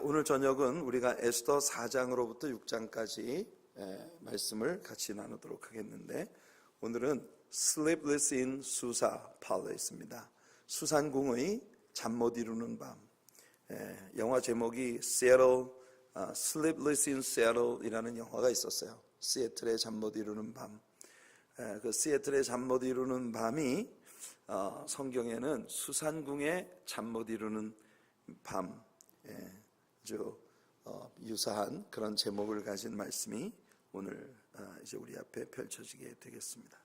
오늘 저녁은 우리가 에스더 4장으로부터 6장까지 말씀을 같이 나누도록 하겠는데, 오늘은 Sleepless in Susa Palace입니다. 수산궁의 잠 못 이루는 밤. 영화 제목이 Sleepless in Seattle 이라는 영화가 있었어요. 시애틀의 잠 못 이루는 밤. 그 시애틀의 잠 못 이루는 밤이 성경에는 수산궁의 잠 못 이루는 밤, 아주 유사한 그런 제목을 가진 말씀이 오늘 이제 우리 앞에 펼쳐지게 되겠습니다.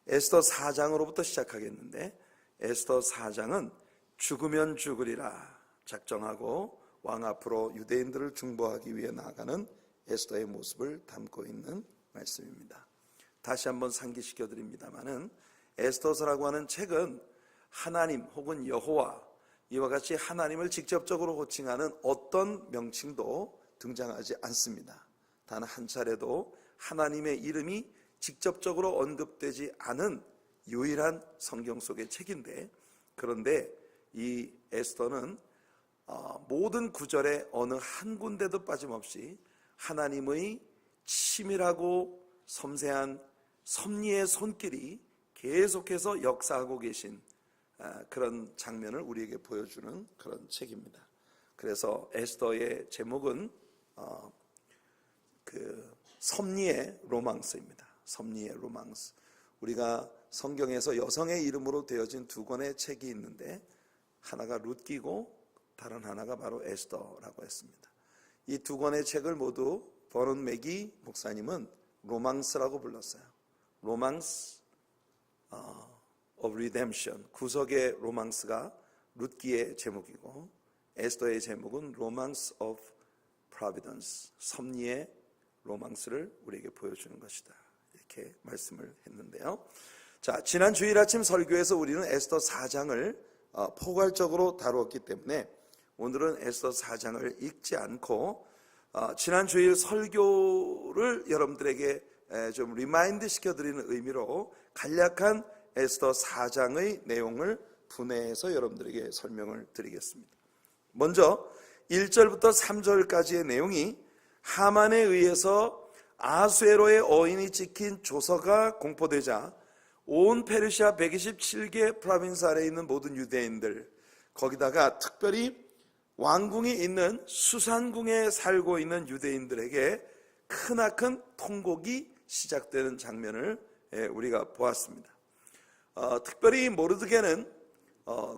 에스더 4장으로부터 시작하겠는데, 에스더 4장은 죽으면 죽으리라 작정하고 왕 앞으로 유대인들을 중보하기 위해 나아가는 에스더의 모습을 담고 있는 말씀입니다. 다시 한번 상기시켜 드립니다마는, 에스더서라고 하는 책은 하나님 혹은 여호와, 이와 같이 하나님을 직접적으로 호칭하는 어떤 명칭도 등장하지 않습니다. 단 한 차례도 하나님의 이름이 직접적으로 언급되지 않은 유일한 성경 속의 책인데, 그런데 이 에스더는 모든 구절에 어느 한 군데도 빠짐없이 하나님의 치밀하고 섬세한 섭리의 손길이 계속해서 역사하고 계신 그런 장면을 우리에게 보여주는 그런 책입니다. 그래서 에스더의 제목은 그 섭리의 로망스입니다. 섭리의 로망스. 우리가 성경에서 여성의 이름으로 되어진 두 권의 책이 있는데, 하나가 룻기고 다른 하나가 바로 에스더라고 했습니다. 이 두 권의 책을 모두 버넌 맥기 목사님은 로망스라고 불렀어요. 로망스 of Redemption, 구속의 로망스가 룻기의 제목이고, 에스더의 제목은 Romance of Providence, 섭리의 로망스를 우리에게 보여주는 것이다, 이렇게 말씀을 했는데요. 자, 지난 주일 아침 설교에서 우리는 에스더 4장을 포괄적으로 다루었기 때문에 오늘은 에스더 4장을 읽지 않고 지난 주일 설교를 여러분들에게 좀 리마인드 시켜드리는 의미로 간략한 에스더 4장의 내용을 분해해서 여러분들에게 설명을 드리겠습니다. 먼저 1절부터 3절까지의 내용이 하만에 의해서 아수에로의 어인이 찍힌 조서가 공포되자 온 페르시아 127개 프로빈스 아래에 있는 모든 유대인들, 거기다가 특별히 왕궁이 있는 수산궁에 살고 있는 유대인들에게 크나큰 통곡이 시작되는 장면을 우리가 보았습니다. 특별히 모르드게는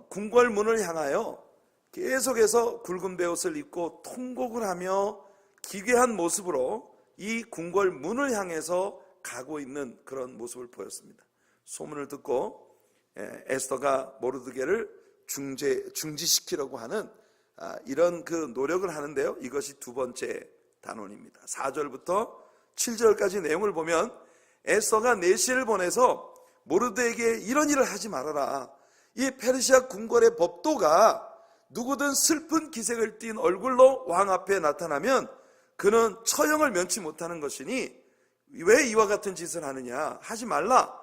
궁궐문을 향하여 계속해서 굵은 베옷을 입고 통곡을 하며 기괴한 모습으로 이 궁궐문을 향해서 가고 있는 그런 모습을 보였습니다. 소문을 듣고 에스더가 모르드게를 중지시키려고 하는 이런 그 노력을 하는데요, 이것이 두 번째 단원입니다. 4절부터 7절까지 내용을 보면 에스더가 내시를 보내서 모르드에게 이런 일을 하지 말아라. 이 페르시아 궁궐의 법도가 누구든 슬픈 기색을 띤 얼굴로 왕 앞에 나타나면 그는 처형을 면치 못하는 것이니 왜 이와 같은 짓을 하느냐, 하지 말라.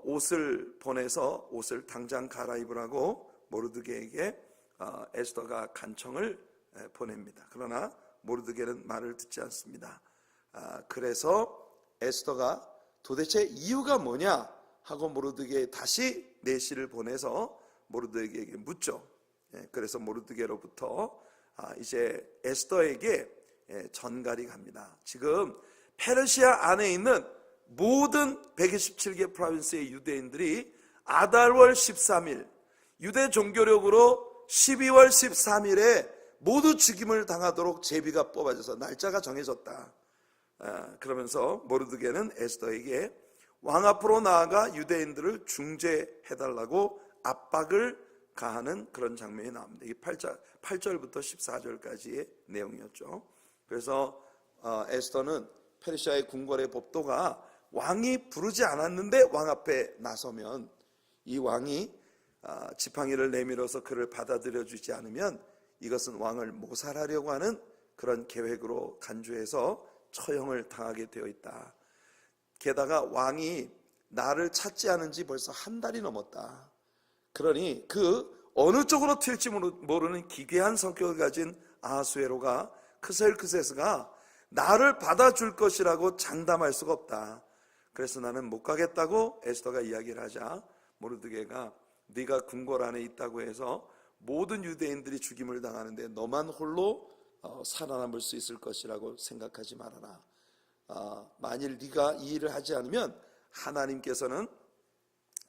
옷을 보내서 옷을 당장 갈아입으라고 모르드게에게 에스더가 간청을 보냅니다. 그러나 모르드게는 말을 듣지 않습니다. 그래서 에스더가 도대체 이유가 뭐냐 하고 모르드게에 다시 내시를 보내서 모르드게에게 묻죠. 그래서 모르드게로부터 이제 에스더에게 전갈이 갑니다. 지금 페르시아 안에 있는 모든 127개 프로빈스의 유대인들이 아달월 13일, 유대 종교력으로 12월 13일에 모두 죽임을 당하도록 제비가 뽑아져서 날짜가 정해졌다. 그러면서 모르드게는 에스더에게 왕 앞으로 나아가 유대인들을 중재해달라고 압박을 가하는 그런 장면이 나옵니다. 이게 8절부터 14절까지의 내용이었죠. 그래서 에스더는 페르시아의 궁궐의 법도가 왕이 부르지 않았는데 왕 앞에 나서면 이 왕이 지팡이를 내밀어서 그를 받아들여 주지 않으면 이것은 왕을 모살하려고 하는 그런 계획으로 간주해서 처형을 당하게 되어 있다. 게다가 왕이 나를 찾지 않은 지 벌써 한 달이 넘었다. 그러니 그 어느 쪽으로 튈지 모르는 기괴한 성격을 가진 아하수에로가 크셀크세스가 나를 받아줄 것이라고 장담할 수가 없다. 그래서 나는 못 가겠다고 에스더가 이야기를 하자 모르드게가 네가 궁궐 안에 있다고 해서 모든 유대인들이 죽임을 당하는데 너만 홀로 살아남을 수 있을 것이라고 생각하지 말아라. 만일 네가 이 일을 하지 않으면 하나님께서는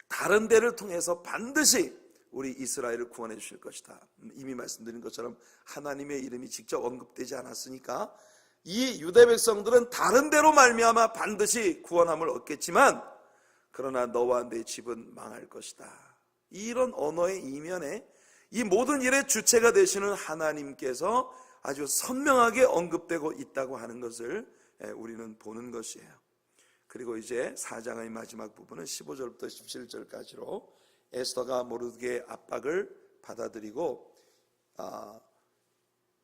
다른 데를 통해서 반드시 우리 이스라엘을 구원해 주실 것이다. 이미 말씀드린 것처럼 하나님의 이름이 직접 언급되지 않았으니까 이 유대 백성들은 다른 데로 말미암아 반드시 구원함을 얻겠지만 그러나 너와 내 집은 망할 것이다. 이런 언어의 이면에 이 모든 일의 주체가 되시는 하나님께서 아주 선명하게 언급되고 있다고 하는 것을 우리는 보는 것이에요. 그리고 이제 4장의 마지막 부분은 15절부터 17절까지로 에스더가 모르드게의 압박을 받아들이고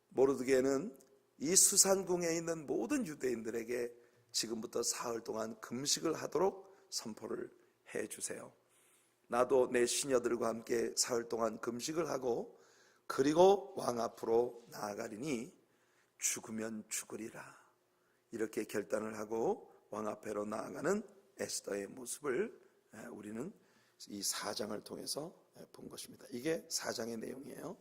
모르드게는 이 수산궁에 있는 모든 유대인들에게 지금부터 사흘 동안 금식을 하도록 선포를 해주세요. 나도 내 시녀들과 함께 사흘 동안 금식을 하고 그리고 왕 앞으로 나아가리니 죽으면 죽으리라. 이렇게 결단을 하고 왕 앞으로 나아가는 에스더의 모습을 우리는 이 4장을 통해서 본 것입니다. 이게 4장의 내용이에요.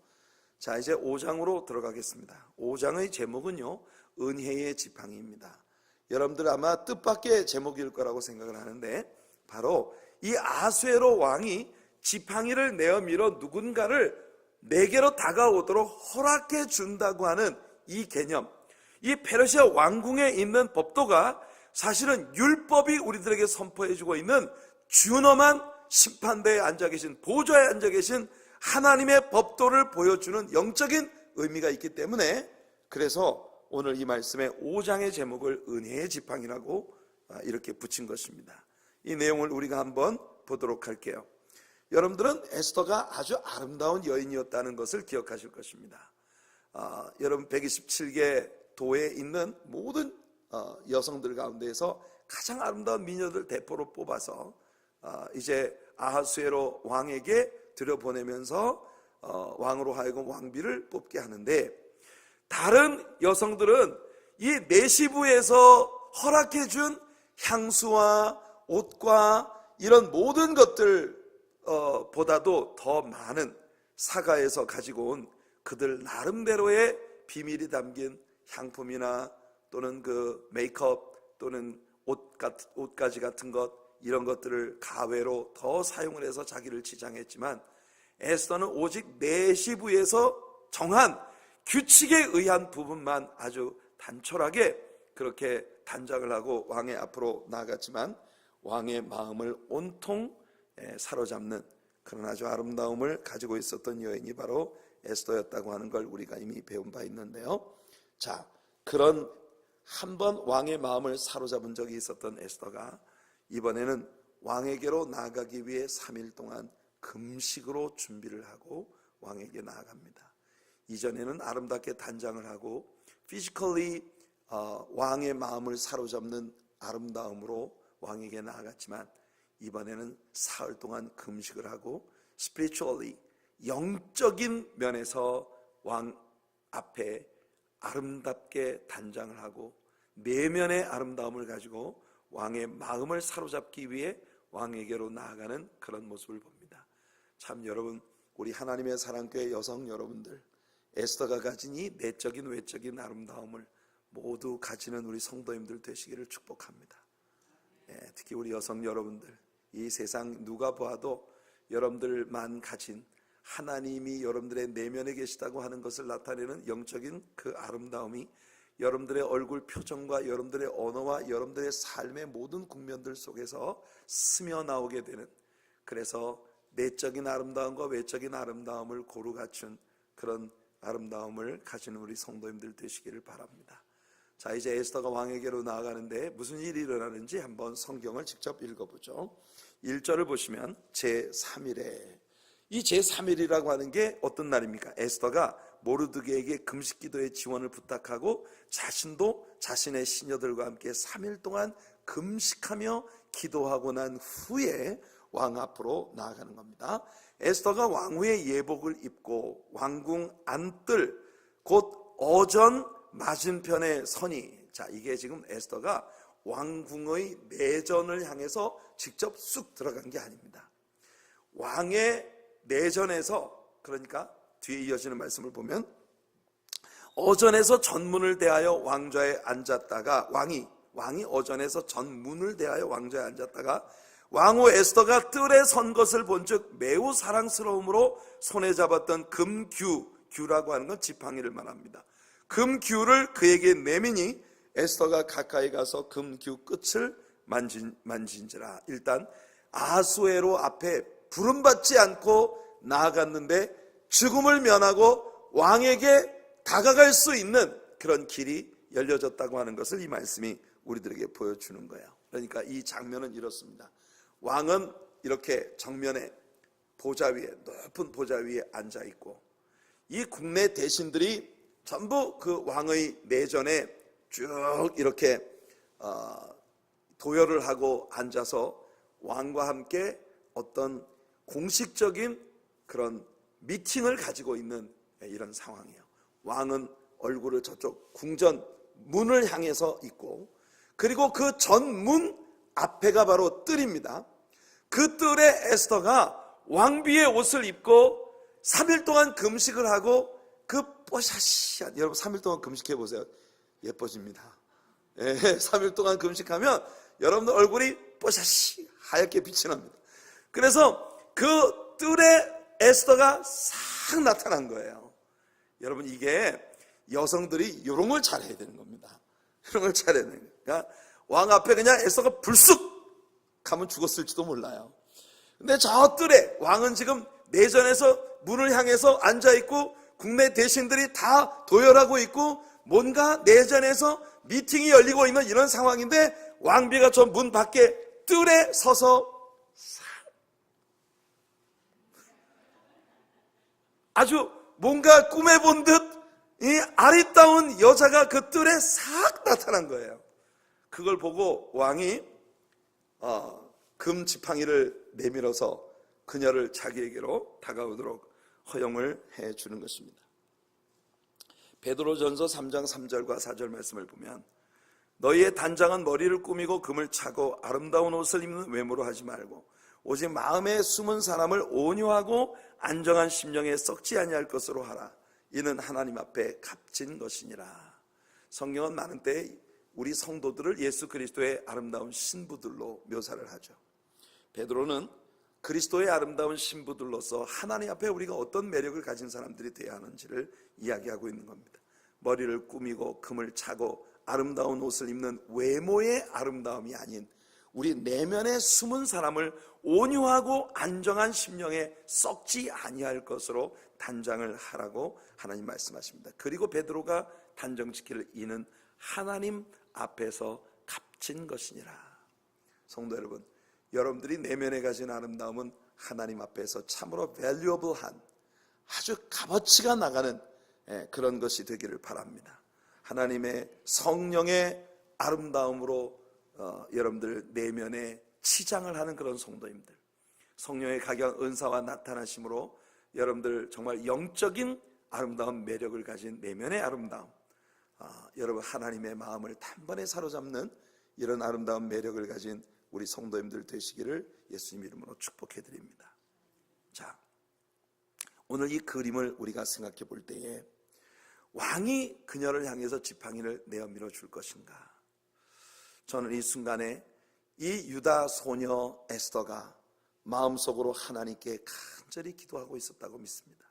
자, 이제 5장으로 들어가겠습니다. 5장의 제목은요, 은혜의 지팡이입니다. 여러분들 아마 뜻밖의 제목일 거라고 생각을 하는데 바로 이 아하수에로 왕이 지팡이를 내어밀어 누군가를 내게로 다가오도록 허락해 준다고 하는 이 개념, 이 페르시아 왕궁에 있는 법도가 사실은 율법이 우리들에게 선포해주고 있는 준엄한 심판대에 앉아 계신, 보좌에 앉아 계신 하나님의 법도를 보여주는 영적인 의미가 있기 때문에 그래서 오늘 이 말씀의 5장의 제목을 은혜의 지팡이라고 이렇게 붙인 것입니다. 이 내용을 우리가 한번 보도록 할게요. 여러분들은 에스더가 아주 아름다운 여인이었다는 것을 기억하실 것입니다. 여러분 127개 도에 있는 모든 여성들 가운데에서 가장 아름다운 미녀들 대포로 뽑아서 이제 아하수에로 왕에게 들여보내면서 왕으로 하여금 왕비를 뽑게 하는데, 다른 여성들은 이 내시부에서 허락해준 향수와 옷과 이런 모든 것들 보다도 더 많은 사가에서 가지고 온 그들 나름대로의 비밀이 담긴 향품이나 또는 그 메이크업 또는 옷가지 같은 것, 이런 것들을 가외로 더 사용을 해서 자기를 치장했지만 에스더는 오직 내시부에서 정한 규칙에 의한 부분만 아주 단촐하게 그렇게 단장을 하고 왕의 앞으로 나아갔지만 왕의 마음을 온통 사로잡는 그런 아주 아름다움을 가지고 있었던 여인이 바로 에스더였다고 하는 걸 우리가 이미 배운 바 있는데요. 자, 그런 한번 왕의 마음을 사로잡은 적이 있었던 에스더가 이번에는 왕에게로 나아가기 위해 3일 동안 금식으로 준비를 하고 왕에게 나아갑니다. 이전에는 아름답게 단장을 하고 피지컬리 왕의 마음을 사로잡는 아름다움으로 왕에게 나아갔지만 이번에는 사흘 동안 금식을 하고 spiritually 영적인 면에서 왕 앞에 아름답게 단장을 하고 내면의 아름다움을 가지고 왕의 마음을 사로잡기 위해 왕에게로 나아가는 그런 모습을 봅니다. 참 여러분, 우리 하나님의 사랑교회 여성 여러분들, 에스더가 가진 이 내적인 외적인 아름다움을 모두 가지는 우리 성도님들 되시기를 축복합니다. 특히 우리 여성 여러분들, 이 세상 누가 보아도 여러분들만 가진 하나님이 여러분들의 내면에 계시다고 하는 것을 나타내는 영적인 그 아름다움이 여러분들의 얼굴 표정과 여러분들의 언어와 여러분들의 삶의 모든 국면들 속에서 스며 나오게 되는, 그래서 내적인 아름다움과 외적인 아름다움을 고루 갖춘 그런 아름다움을 가지는 우리 성도님들 되시기를 바랍니다. 자, 이제 에스더가 왕에게로 나아가는데 무슨 일이 일어나는지 한번 성경을 직접 읽어보죠. 1절을 보시면 제3일에, 이 제3일이라고 하는 게 어떤 날입니까? 에스더가 모르드게에게 금식기도의 지원을 부탁하고 자신도 자신의 시녀들과 함께 3일 동안 금식하며 기도하고 난 후에 왕 앞으로 나아가는 겁니다. 에스더가 왕후의 예복을 입고 왕궁 안뜰 곧 어전 맞은편에 서니. 자, 이게 지금 에스더가 왕궁의 내전을 향해서 직접 쑥 들어간 게 아닙니다. 왕의 내전에서, 그러니까 뒤에 이어지는 말씀을 보면 어전에서 전문을 대하여 왕좌에 앉았다가 왕이 어전에서 전문을 대하여 왕좌에 앉았다가 왕후 에스더가 뜰에 선 것을 본즉 매우 사랑스러움으로 손에 잡았던 금규라고 하는 건 지팡이를 말합니다. 금규를 그에게 내미니 에스더가 가까이 가서 금규 끝을 만진지라. 일단 아수에로 앞에 부름받지 않고 나아갔는데 죽음을 면하고 왕에게 다가갈 수 있는 그런 길이 열려졌다고 하는 것을 이 말씀이 우리들에게 보여주는 거예요. 그러니까 이 장면은 이렇습니다. 왕은 이렇게 정면에 보좌 위에, 높은 보좌 위에 앉아 있고 이 국내 대신들이 전부 그 왕의 내전에 쭉 이렇게 도열을 하고 앉아서 왕과 함께 어떤 공식적인 그런 미팅을 가지고 있는 이런 상황이에요. 왕은 얼굴을 저쪽 궁전 문을 향해서 있고, 그리고 그 전문 앞에가 바로 뜰입니다. 그 뜰에 에스더가 왕비의 옷을 입고 3일 동안 금식을 하고 그 뽀샤시한, 여러분 3일 동안 금식해 보세요. 예뻐집니다. 3일 동안 금식하면 여러분들 얼굴이 뽀샤시 하얗게 빛이 납니다. 그래서 그 뜰에 에스더가 싹 나타난 거예요. 여러분, 이게 여성들이 이런 걸 잘해야 되는 겁니다. 이런 걸 잘해야 되는 거예요. 그러니까 왕 앞에 그냥 에스더가 불쑥 가면 죽었을지도 몰라요. 근데 저 뜰에 왕은 지금 내전에서 문을 향해서 앉아있고 국내 대신들이 다 도열하고 있고 뭔가 내전에서 미팅이 열리고 있는 이런 상황인데 왕비가 저 문 밖에 뜰에 서서 아주 뭔가 꿈에 본 듯 이 아리따운 여자가 그 뜰에 싹 나타난 거예요. 그걸 보고 왕이 금 지팡이를 내밀어서 그녀를 자기에게로 다가오도록 허용을 해주는 것입니다. 베드로전서 3장 3절과 4절 말씀을 보면 너희의 단장은 머리를 꾸미고 금을 차고 아름다운 옷을 입는 외모로 하지 말고 오직 마음에 숨은 사람을 온유하고 안정한 심령에 썩지 아니할 것으로 하라. 이는 하나님 앞에 값진 것이니라. 성경은 많은 때 우리 성도들을 예수 그리스도의 아름다운 신부들로 묘사를 하죠. 베드로는 그리스도의 아름다운 신부들로서 하나님 앞에 우리가 어떤 매력을 가진 사람들이 되어야 하는지를 이야기하고 있는 겁니다. 머리를 꾸미고 금을 차고 아름다운 옷을 입는 외모의 아름다움이 아닌 우리 내면에 숨은 사람을 온유하고 안정한 심령에 썩지 아니할 것으로 단장을 하라고 하나님 말씀하십니다. 그리고 베드로가 단정지키를 이는 하나님 앞에서 값진 것이니라. 성도 여러분, 여러분들이 내면에 가진 아름다움은 하나님 앞에서 참으로 valuable한, 아주 값어치가 나가는 그런 것이 되기를 바랍니다. 하나님의 성령의 아름다움으로 여러분들 내면에 치장을 하는 그런 성도님들, 성령의 각양 은사와 나타나심으로 여러분들 정말 영적인 아름다운 매력을 가진 내면의 아름다움, 여러분 하나님의 마음을 단번에 사로잡는 이런 아름다운 매력을 가진 우리 성도님들 되시기를 예수님 이름으로 축복해 드립니다. 자, 오늘 이 그림을 우리가 생각해 볼 때에 왕이 그녀를 향해서 지팡이를 내어 밀어 줄 것인가? 저는 이 순간에 이 유다 소녀 에스더가 마음속으로 하나님께 간절히 기도하고 있었다고 믿습니다.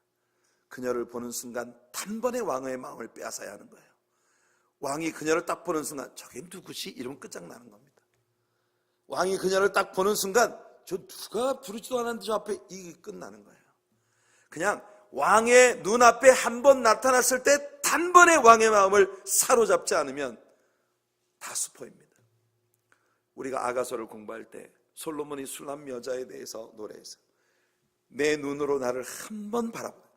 그녀를 보는 순간 단번에 왕의 마음을 빼앗아야 하는 거예요. 왕이 그녀를 딱 보는 순간 저게 누구시? 이러면 끝장나는 겁니다. 왕이 그녀를 딱 보는 순간 저 누가 부르지도 않았는데 저 앞에 이게 끝나는 거예요. 그냥 왕의 눈앞에 한 번 나타났을 때 단번에 왕의 마음을 사로잡지 않으면 다 수포입니다. 우리가 아가서를 공부할 때 솔로몬이 술람 여자에 대해서 노래했어요. 내 눈으로 나를 한 번 바라보는,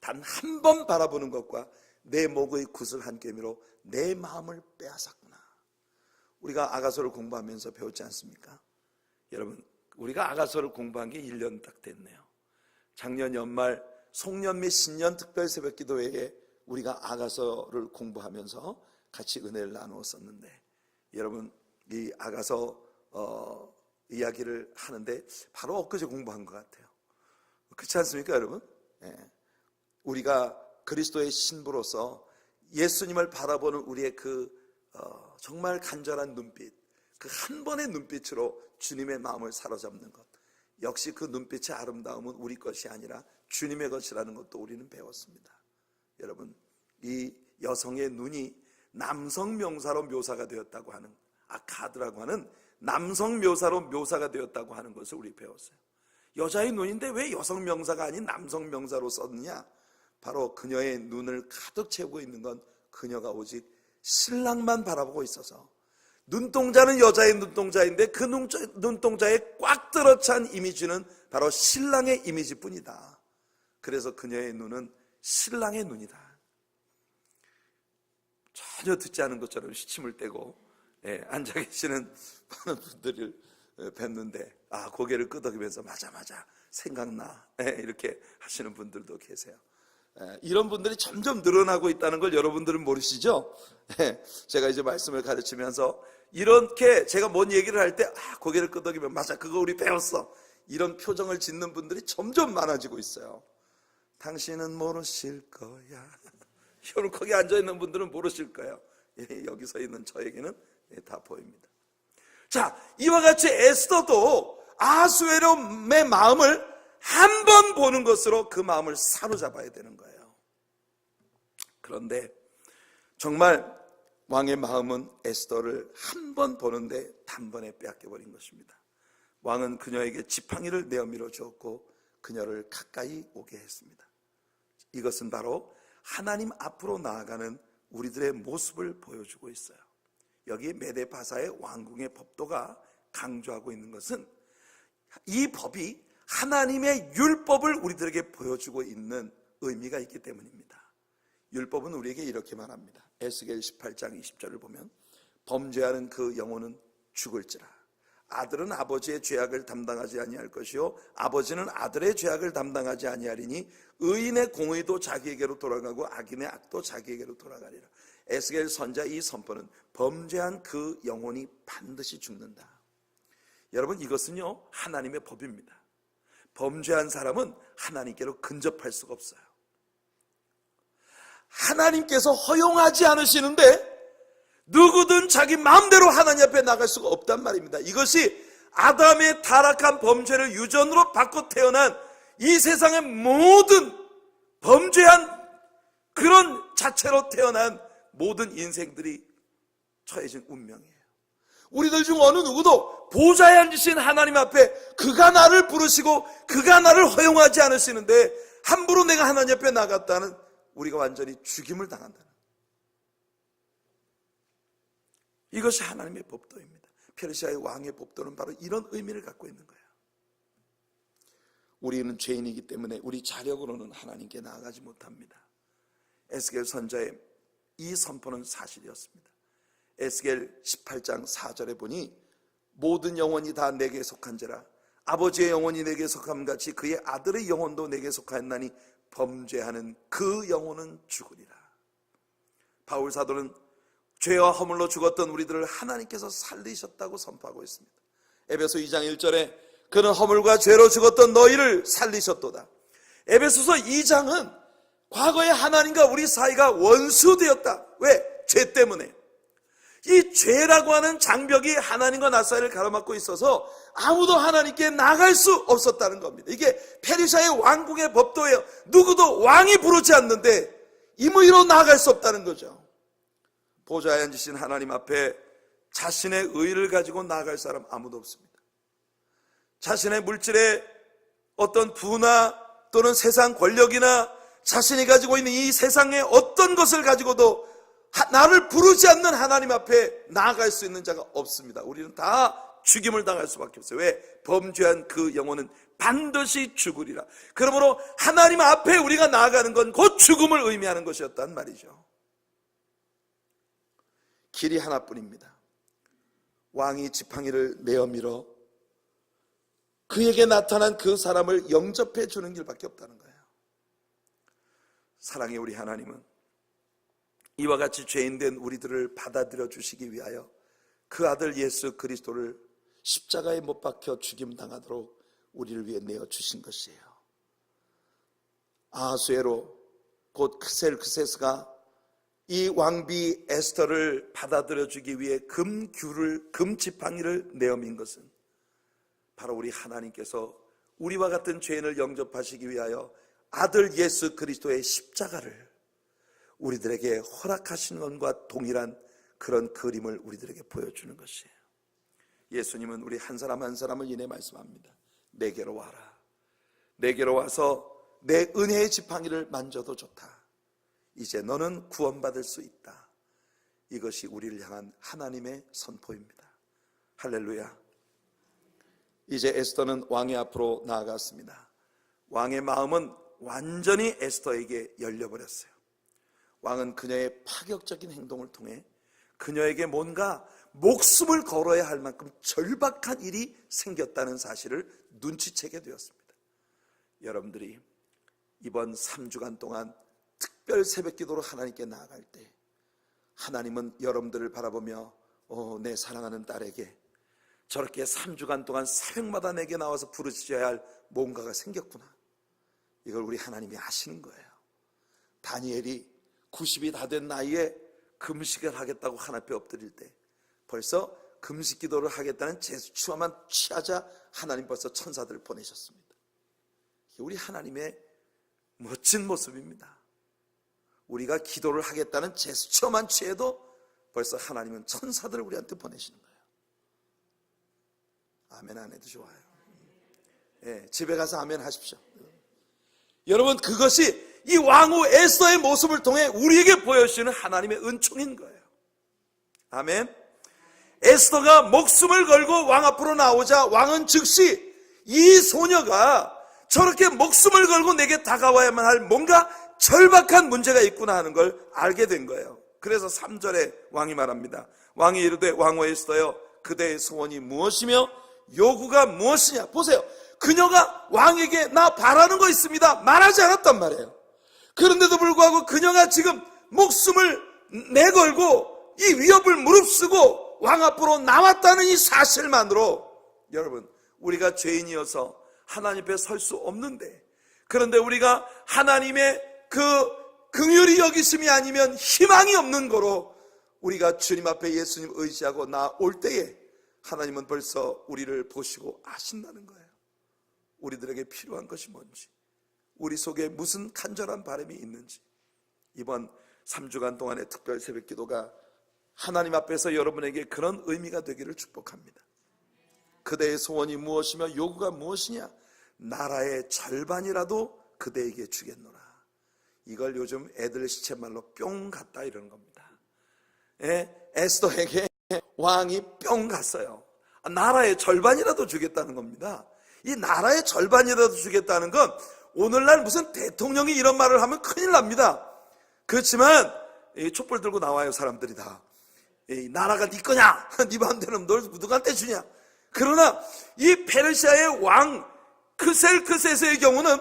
단 한 번 바라보는 것과 내 목의 구슬 한 꿰미로 내 마음을 빼앗았구나. 우리가 아가서를 공부하면서 배웠지 않습니까? 여러분, 우리가 아가서를 공부한 게 1년 딱 됐네요. 작년 연말 송년 및 신년 특별 새벽 기도회에 우리가 아가서를 공부하면서 같이 은혜를 나누었었는데, 여러분 이 아가서 이야기를 하는데 바로 엊그제 공부한 것 같아요. 그렇지 않습니까 여러분? 우리가 그리스도의 신부로서 예수님을 바라보는 우리의 그 정말 간절한 눈빛, 그 한 번의 눈빛으로 주님의 마음을 사로잡는 것, 역시 그 눈빛의 아름다움은 우리 것이 아니라 주님의 것이라는 것도 우리는 배웠습니다. 여러분, 이 여성의 눈이 남성 명사로 묘사가 되었다고 하는, 아카드라고 하는 남성 묘사로 묘사가 되었다고 하는 것을 우리 배웠어요. 여자의 눈인데 왜 여성 명사가 아닌 남성 명사로 썼느냐? 바로 그녀의 눈을 가득 채우고 있는 건 그녀가 오직 신랑만 바라보고 있어서, 눈동자는 여자의 눈동자인데 그 눈동자에 꽉 들어찬 이미지는 바로 신랑의 이미지뿐이다. 그래서 그녀의 눈은 신랑의 눈이다. 전혀 듣지 않은 것처럼 시침을 떼고 앉아 계시는 많은 분들을 뵙는데, 고개를 끄덕이면서 맞아 생각나, 이렇게 하시는 분들도 계세요. 이런 분들이 점점 늘어나고 있다는 걸 여러분들은 모르시죠? 제가 이제 말씀을 가르치면서 이렇게 제가 뭔 얘기를 할 때 고개를 끄덕이면 맞아, 그거 우리 배웠어, 이런 표정을 짓는 분들이 점점 많아지고 있어요. 당신은 모르실 거야. 여러분 거기 앉아있는 분들은 모르실 거예요. 여기 서 있는 저에게는 다 보입니다. 자, 이와 같이 에스더도 아하수에롬의 마음을 한 번 보는 것으로 그 마음을 사로잡아야 되는 거예요. 그런데 정말 왕의 마음은 에스더를 한 번 보는데 단번에 빼앗겨버린 것입니다. 왕은 그녀에게 지팡이를 내어밀어 주었고 그녀를 가까이 오게 했습니다. 이것은 바로 하나님 앞으로 나아가는 우리들의 모습을 보여주고 있어요. 여기 메데바사의 왕궁의 법도가 강조하고 있는 것은 이 법이 하나님의 율법을 우리들에게 보여주고 있는 의미가 있기 때문입니다. 율법은 우리에게 이렇게 말합니다. 에스겔 18장 20절을 보면 범죄하는 그 영혼은 죽을지라. 아들은 아버지의 죄악을 담당하지 아니할 것이요 아버지는 아들의 죄악을 담당하지 아니하리니 의인의 공의도 자기에게로 돌아가고 악인의 악도 자기에게로 돌아가리라. 에스겔 선자 이 선포는 범죄한 그 영혼이 반드시 죽는다. 여러분 이것은요 하나님의 법입니다. 범죄한 사람은 하나님께로 근접할 수가 없어요. 하나님께서 허용하지 않으시는데 누구든 자기 마음대로 하나님 앞에 나갈 수가 없단 말입니다. 이것이 아담의 타락한 범죄를 유전으로 받고 태어난 이 세상의 모든 범죄한 그런 자체로 태어난 모든 인생들이 처해진 운명이에요. 우리들 중 어느 누구도 보좌에 앉으신 하나님 앞에 그가 나를 부르시고 그가 나를 허용하지 않으시는데 함부로 내가 하나님 앞에 나갔다는 우리가 완전히 죽임을 당한다는, 이것이 하나님의 법도입니다. 페르시아의 왕의 법도는 바로 이런 의미를 갖고 있는 거예요. 우리는 죄인이기 때문에 우리 자력으로는 하나님께 나아가지 못합니다. 에스겔 선자의 이 선포는 사실이었습니다. 에스겔 18장 4절에 보니 모든 영혼이 다 내게 속한지라 아버지의 영혼이 내게 속함같이 그의 아들의 영혼도 내게 속하였나니 범죄하는 그 영혼은 죽으리라. 바울 사도는 죄와 허물로 죽었던 우리들을 하나님께서 살리셨다고 선포하고 있습니다. 에베소 2장 1절에 그는 허물과 죄로 죽었던 너희를 살리셨도다. 에베소서 2장은 과거에 하나님과 우리 사이가 원수되었다. 왜? 죄 때문에. 이 죄라고 하는 장벽이 하나님과 나 사이를 가로막고 있어서 아무도 하나님께 나갈 수 없었다는 겁니다. 이게 페르시아의 왕궁의 법도예요. 누구도 왕이 부르지 않는데 임의로 나아갈 수 없다는 거죠. 보좌에 앉으신 하나님 앞에 자신의 의를 가지고 나아갈 사람 아무도 없습니다. 자신의 물질의 어떤 부나 또는 세상 권력이나 자신이 가지고 있는 이 세상의 어떤 것을 가지고도 나를 부르지 않는 하나님 앞에 나아갈 수 있는 자가 없습니다. 우리는 다 죽임을 당할 수밖에 없어요. 왜? 범죄한 그 영혼은 반드시 죽으리라. 그러므로 하나님 앞에 우리가 나아가는 건 곧 죽음을 의미하는 것이었단 말이죠. 길이 하나뿐입니다. 왕이 지팡이를 내어밀어 그에게 나타난 그 사람을 영접해 주는 길밖에 없다는 거예요. 사랑의 우리 하나님은 이와 같이 죄인된 우리들을 받아들여 주시기 위하여 그 아들 예수 그리스도를 십자가에 못 박혀 죽임당하도록 우리를 위해 내어주신 것이에요. 아하수에로 곧 크셀크세스가 이 왕비 에스더를 받아들여 주기 위해 금지팡이를 내어민 것은 바로 우리 하나님께서 우리와 같은 죄인을 영접하시기 위하여 아들 예수 그리스도의 십자가를 우리들에게 허락하신 것과 동일한 그런 그림을 우리들에게 보여주는 것이에요. 예수님은 우리 한 사람 한 사람을 인해 말씀합니다. 내게로 와라. 내게로 와서 내 은혜의 지팡이를 만져도 좋다. 이제 너는 구원받을 수 있다. 이것이 우리를 향한 하나님의 선포입니다. 할렐루야. 이제 에스더는 왕의 앞으로 나아갔습니다. 왕의 마음은 완전히 에스더에게 열려버렸어요. 왕은 그녀의 파격적인 행동을 통해 그녀에게 뭔가 목숨을 걸어야 할 만큼 절박한 일이 생겼다는 사실을 눈치채게 되었습니다. 여러분들이 이번 3주간 동안 특별 새벽기도로 하나님께 나아갈 때 하나님은 여러분들을 바라보며 내 사랑하는 딸에게 저렇게 3주간 동안 새벽마다 내게 나와서 부르셔야 할 뭔가가 생겼구나. 이걸 우리 하나님이 아시는 거예요. 다니엘이 90이 다 된 나이에 금식을 하겠다고 하나님 앞에 엎드릴 때 벌써 금식 기도를 하겠다는 제스처만 취하자 하나님 벌써 천사들을 보내셨습니다. 이게 우리 하나님의 멋진 모습입니다. 우리가 기도를 하겠다는 제스처만 취해도 벌써 하나님은 천사들을 우리한테 보내시는 거예요. 아멘 안 해도 좋아요. 예, 집에 가서 아멘 하십시오. 여러분, 그것이 이 왕후 에스더의 모습을 통해 우리에게 보여주시는 하나님의 은총인 거예요. 아멘. 에스더가 목숨을 걸고 왕 앞으로 나오자 왕은 즉시 이 소녀가 저렇게 목숨을 걸고 내게 다가와야만 할 뭔가 절박한 문제가 있구나 하는 걸 알게 된 거예요. 그래서 3절에 왕이 말합니다. 왕이 이르되 왕후 에스더여 그대의 소원이 무엇이며 요구가 무엇이냐. 보세요. 그녀가 왕에게 나 바라는 거 있습니다 말하지 않았단 말이에요. 그런데도 불구하고 그녀가 지금 목숨을 내걸고 이 위협을 무릅쓰고 왕 앞으로 나왔다는 이 사실만으로 여러분, 우리가 죄인이어서 하나님 앞에 설 수 없는데, 그런데 우리가 하나님의 그 긍휼히 여기심이 아니면 희망이 없는 거로 우리가 주님 앞에 예수님 의지하고 나올 때에 하나님은 벌써 우리를 보시고 아신다는 거예요. 우리들에게 필요한 것이 뭔지, 우리 속에 무슨 간절한 바람이 있는지. 이번 3주간 동안의 특별 새벽 기도가 하나님 앞에서 여러분에게 그런 의미가 되기를 축복합니다. 그대의 소원이 무엇이며 요구가 무엇이냐. 나라의 절반이라도 그대에게 주겠노라. 이걸 요즘 애들 시체말로 뿅 갔다 이러는 겁니다. 에스더에게 왕이 뿅 갔어요. 나라의 절반이라도 주겠다는 겁니다. 이 나라의 절반이라도 주겠다는 건 오늘날 무슨 대통령이 이런 말을 하면 큰일 납니다. 그렇지만 촛불 들고 나와요. 사람들이 다. 나라가 네 거냐? 네 마음대로 널 누구한테 주냐? 그러나 이 페르시아의 왕 크셀크세스의 경우는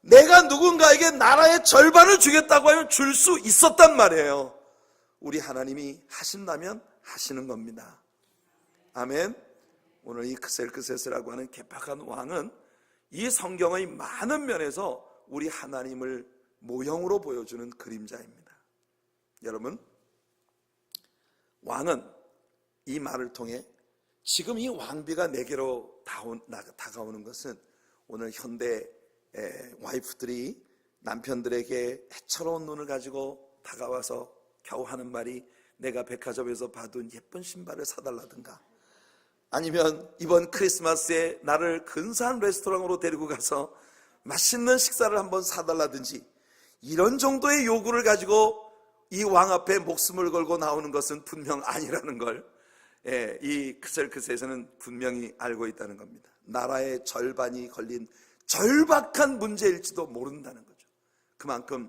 내가 누군가에게 나라의 절반을 주겠다고 하면 줄 수 있었단 말이에요. 우리 하나님이 하신다면 하시는 겁니다. 아멘. 오늘 이 크셀크세스라고 하는 개팍한 왕은 이 성경의 많은 면에서 우리 하나님을 모형으로 보여주는 그림자입니다. 여러분, 왕은 이 말을 통해 지금 이 왕비가 내게로 다가오는 것은 오늘 현대 와이프들이 남편들에게 해처로운 눈을 가지고 다가와서 겨우 하는 말이 내가 백화점에서 봐둔 예쁜 신발을 사달라든가, 아니면 이번 크리스마스에 나를 근사한 레스토랑으로 데리고 가서 맛있는 식사를 한번 사달라든지, 이런 정도의 요구를 가지고 이 왕 앞에 목숨을 걸고 나오는 것은 분명 아니라는 걸 이 크셀크세스는 분명히 알고 있다는 겁니다. 나라의 절반이 걸린 절박한 문제일지도 모른다는 거죠. 그만큼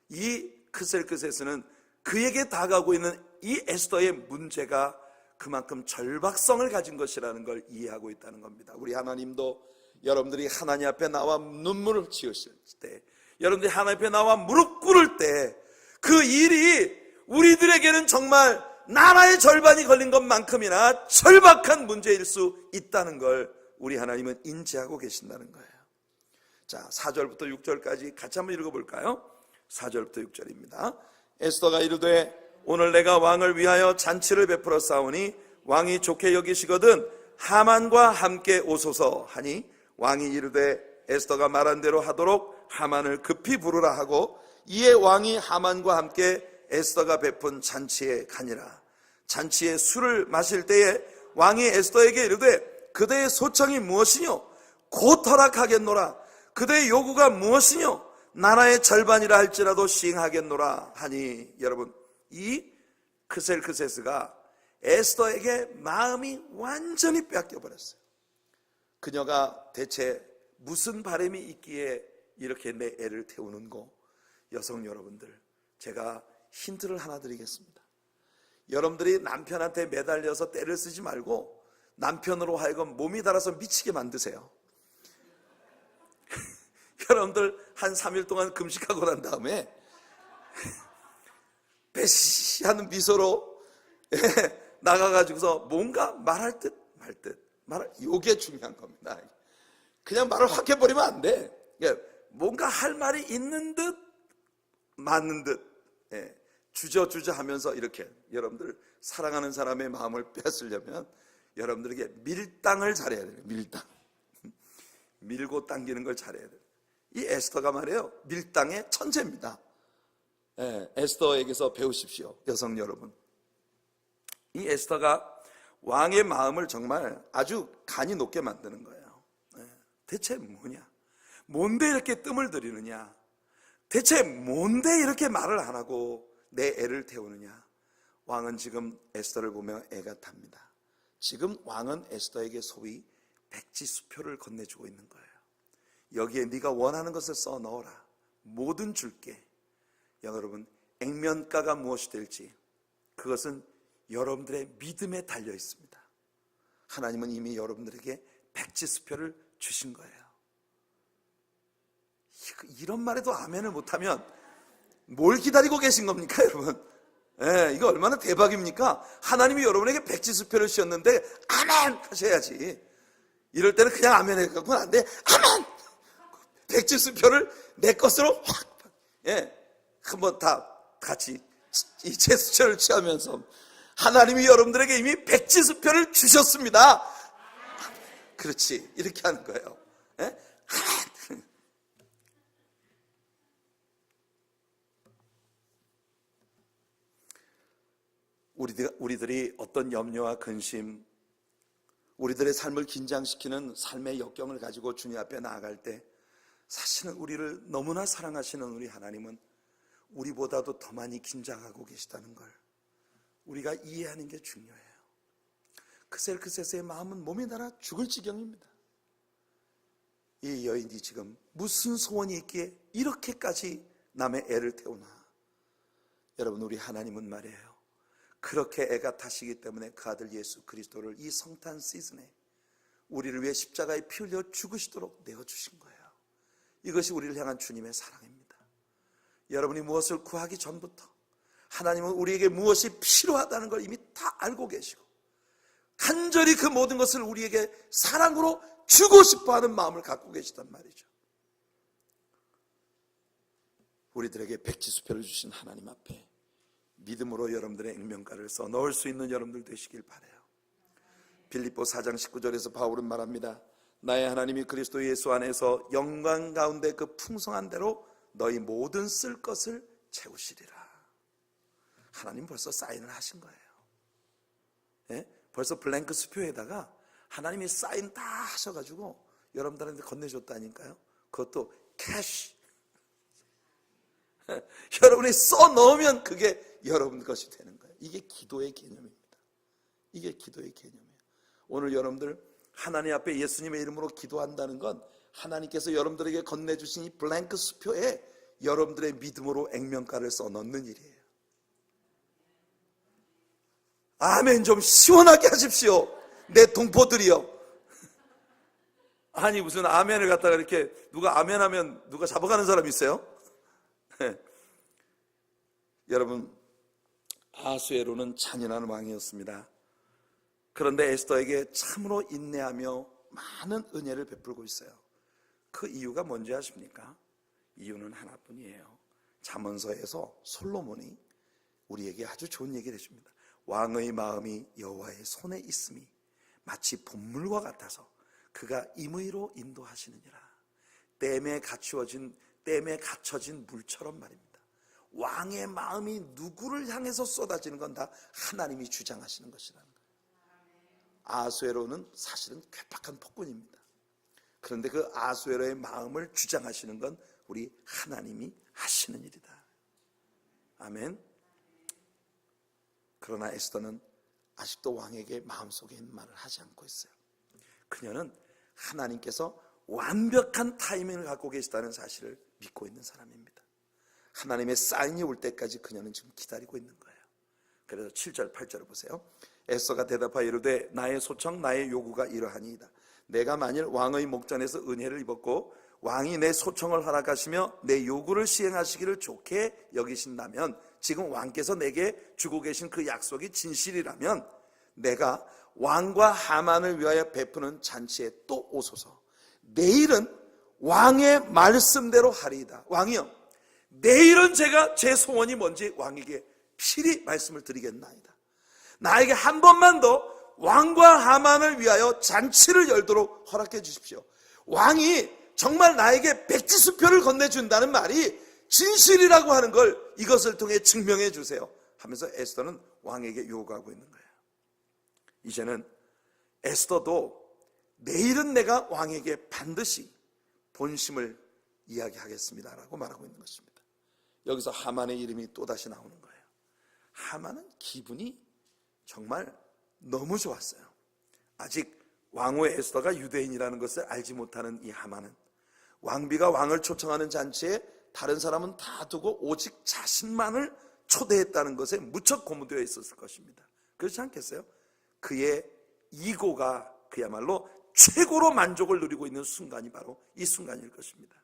이 크셀크세스는 그에게 다가오고 있는 이 에스더의 문제가 그만큼 절박성을 가진 것이라는 걸 이해하고 있다는 겁니다. 우리 하나님도 여러분들이 하나님 앞에 나와 눈물을 지으실 때, 여러분들이 하나님 앞에 나와 무릎 꿇을 때 그 일이 우리들에게는 정말 나라의 절반이 걸린 것만큼이나 절박한 문제일 수 있다는 걸 우리 하나님은 인지하고 계신다는 거예요. 자, 4절부터 6절까지 같이 한번 읽어볼까요? 4절부터 6절입니다. 에스더가 이르되 오늘 내가 왕을 위하여 잔치를 베풀어 싸우니 왕이 좋게 여기시거든 하만과 함께 오소서 하니 왕이 이르되 에스더가 말한 대로 하도록 하만을 급히 부르라 하고 이에 왕이 하만과 함께 에스더가 베푼 잔치에 가니라. 잔치에 술을 마실 때에 왕이 에스더에게 이르되 그대의 소청이 무엇이뇨? 곧 허락하겠노라. 그대의 요구가 무엇이뇨? 나라의 절반이라 할지라도 시행하겠노라 하니, 여러분, 이 크셀크세스가 에스더에게 마음이 완전히 뺏겨버렸어요. 그녀가 대체 무슨 바람이 있기에 이렇게 내 애를 태우는고? 여성 여러분들, 제가 힌트를 하나 드리겠습니다. 여러분들이 남편한테 매달려서 떼를 쓰지 말고 남편으로 하여금 몸이 달아서 미치게 만드세요. 여러분들 한 3일 동안 금식하고 난 다음에 배시하는 미소로 나가가지고서 뭔가 말할 듯 말 듯 이게 중요한 겁니다. 그냥 말을 확 해버리면 안 돼. 뭔가 할 말이 있는 듯 맞는 듯 주저주저 하면서 이렇게 여러분들 사랑하는 사람의 마음을 뺏으려면 여러분들에게 밀당을 잘해야 돼요. 밀당. 밀고 당기는 걸 잘해야 돼요. 이 에스더가 말이에요, 밀당의 천재입니다. 에스더에게서 배우십시오, 여성 여러분. 이 에스더가 왕의 마음을 정말 아주 간이 높게 만드는 거예요. 대체 뭐냐? 뭔데 이렇게 뜸을 들이느냐? 대체 뭔데 이렇게 말을 안 하고 내 애를 태우느냐? 왕은 지금 에스더를 보며 애가 탑니다. 지금 왕은 에스더에게 소위 백지수표를 건네주고 있는 거예요. 여기에 네가 원하는 것을 써 넣어라. 뭐든 줄게. 여러분, 액면가가 무엇이 될지 그것은 여러분들의 믿음에 달려 있습니다. 하나님은 이미 여러분들에게 백지수표를 주신 거예요. 이런 말에도 아멘을 못하면 뭘 기다리고 계신 겁니까, 여러분? 이거 얼마나 대박입니까? 하나님이 여러분에게 백지수표를 주셨는데 아멘 하셔야지. 이럴 때는 그냥 아멘 해갖고는 안 돼. 아멘! 백지수표를 내 것으로 확, 한번 다 같이 이 제스처를 취하면서 하나님이 여러분들에게 이미 백지수표를 주셨습니다. 그렇지, 이렇게 하는 거예요. 우리들이 어떤 염려와 근심, 우리들의 삶을 긴장시키는 삶의 역경을 가지고 주님 앞에 나아갈 때 사실은 우리를 너무나 사랑하시는 우리 하나님은 우리보다도 더 많이 긴장하고 계시다는 걸 우리가 이해하는 게 중요해요. 크셀크세스의 마음은 몸이 달아 죽을 지경입니다. 이 여인이 지금 무슨 소원이 있기에 이렇게까지 남의 애를 태우나? 여러분, 우리 하나님은 말이에요, 그렇게 애가 타시기 때문에 그 아들 예수 그리스도를 이 성탄 시즌에 우리를 위해 십자가에 피 흘려 죽으시도록 내어주신 거예요. 이것이 우리를 향한 주님의 사랑입니다. 여러분이 무엇을 구하기 전부터 하나님은 우리에게 무엇이 필요하다는 걸 이미 다 알고 계시고 간절히 그 모든 것을 우리에게 사랑으로 주고 싶어하는 마음을 갖고 계시단 말이죠. 우리들에게 백지수표를 주신 하나님 앞에 믿음으로 여러분들의 액면가를 써 넣을 수 있는 여러분들 되시길 바라요. 빌립보 4장 19절에서 바울은 말합니다. 나의 하나님이 그리스도 예수 안에서 영광 가운데 그 풍성한 대로 너희 모든 쓸 것을 채우시리라. 하나님 벌써 사인을 하신 거예요. 벌써 블랭크 수표에다가 하나님이 사인 다 하셔가지고 여러분들한테 건네줬다니까요. 그것도 캐시. 여러분이 써 넣으면 그게 여러분 것이 되는 거예요. 이게 기도의 개념입니다. 이게 기도의 개념이에요. 오늘 여러분들 하나님 앞에 예수님의 이름으로 기도한다는 건 하나님께서 여러분들에게 건네주신 이 블랭크 수표에 여러분들의 믿음으로 액면가를 써 넣는 일이에요. 아멘 좀 시원하게 하십시오. 내 동포들이요. 아니 무슨 아멘을 갖다가 이렇게 누가 아멘하면 누가 잡아가는 사람 있어요? 여러분, 아수에로는 잔인한 왕이었습니다. 그런데 에스더에게 참으로 인내하며 많은 은혜를 베풀고 있어요. 그 이유가 뭔지 아십니까? 이유는 하나뿐이에요. 잠언서에서 솔로몬이 우리에게 아주 좋은 얘기를 해줍니다. 왕의 마음이 여호와의 손에 있음이 마치 봇물과 같아서 그가 임의로 인도하시느니라. 댐에 갇혀진 물처럼 말입니다. 왕의 마음이 누구를 향해서 쏟아지는 건 다 하나님이 주장하시는 것이라는 거예요. 아수에로는 사실은 괴팍한 폭군입니다. 그런데 그 아수에로의 마음을 주장하시는 건 우리 하나님이 하시는 일이다. 아멘. 그러나 에스더는 아직도 왕에게 마음속에 있는 말을 하지 않고 있어요. 그녀는 하나님께서 완벽한 타이밍을 갖고 계시다는 사실을 믿고 있는 사람입니다. 하나님의 사인이 올 때까지 그녀는 지금 기다리고 있는 거예요. 그래서 7절 8절을 보세요. 에스더가 대답하여 이르되 나의 소청 나의 요구가 이러하니이다. 내가 만일 왕의 목전에서 은혜를 입었고 왕이 내 소청을 허락하시며 내 요구를 시행하시기를 좋게 여기신다면, 지금 왕께서 내게 주고 계신 그 약속이 진실이라면 내가 왕과 하만을 위하여 베푸는 잔치에 또 오소서. 내일은 왕의 말씀대로 하리이다. 왕이여, 내일은 제가 제 소원이 뭔지 왕에게 필히 말씀을 드리겠나이다. 나에게 한 번만 더 왕과 하만을 위하여 잔치를 열도록 허락해 주십시오. 왕이 정말 나에게 백지수표를 건네준다는 말이 진실이라고 하는 걸 이것을 통해 증명해 주세요 하면서 에스더는 왕에게 요구하고 있는 거예요. 이제는 에스더도 내일은 내가 왕에게 반드시 본심을 이야기하겠습니다라고 말하고 있는 것입니다. 여기서 하만의 이름이 또다시 나오는 거예요. 하만은 기분이 정말 너무 좋았어요. 아직 왕후의 에스더가 유대인이라는 것을 알지 못하는 이 하만은 왕비가 왕을 초청하는 잔치에 다른 사람은 다 두고 오직 자신만을 초대했다는 것에 무척 고무되어 있었을 것입니다. 그렇지 않겠어요? 그의 이고가 그야말로 최고로 만족을 누리고 있는 순간이 바로 이 순간일 것입니다.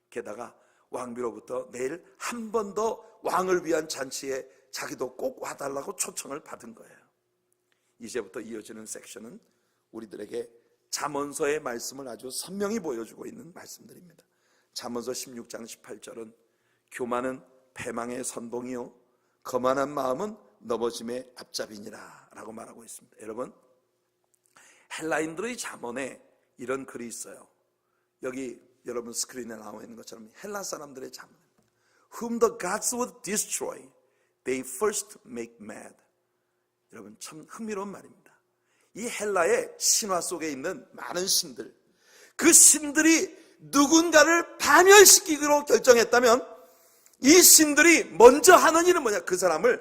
게다가 왕비로부터 내일 한 번 더 왕을 위한 잔치에 자기도 꼭 와달라고 초청을 받은 거예요. 이제부터 이어지는 섹션은 우리들에게 잠언서의 말씀을 아주 선명히 보여주고 있는 말씀들입니다. 잠언서 16장 18절은 교만은 패망의 선봉이요 거만한 마음은 넘어짐의 앞잡이니라 라고 말하고 있습니다. 여러분, 헬라인들의 잠언에 이런 글이 있어요. 여기 여러분 스크린에 나와 있는 것처럼 헬라 사람들의 잠언입니다. Whom the gods would destroy, they first make mad. 여러분, 참 흥미로운 말입니다. 이 헬라의 신화 속에 있는 많은 신들, 그 신들이 누군가를 파멸시키기로 결정했다면 이 신들이 먼저 하는 일은 뭐냐? 그 사람을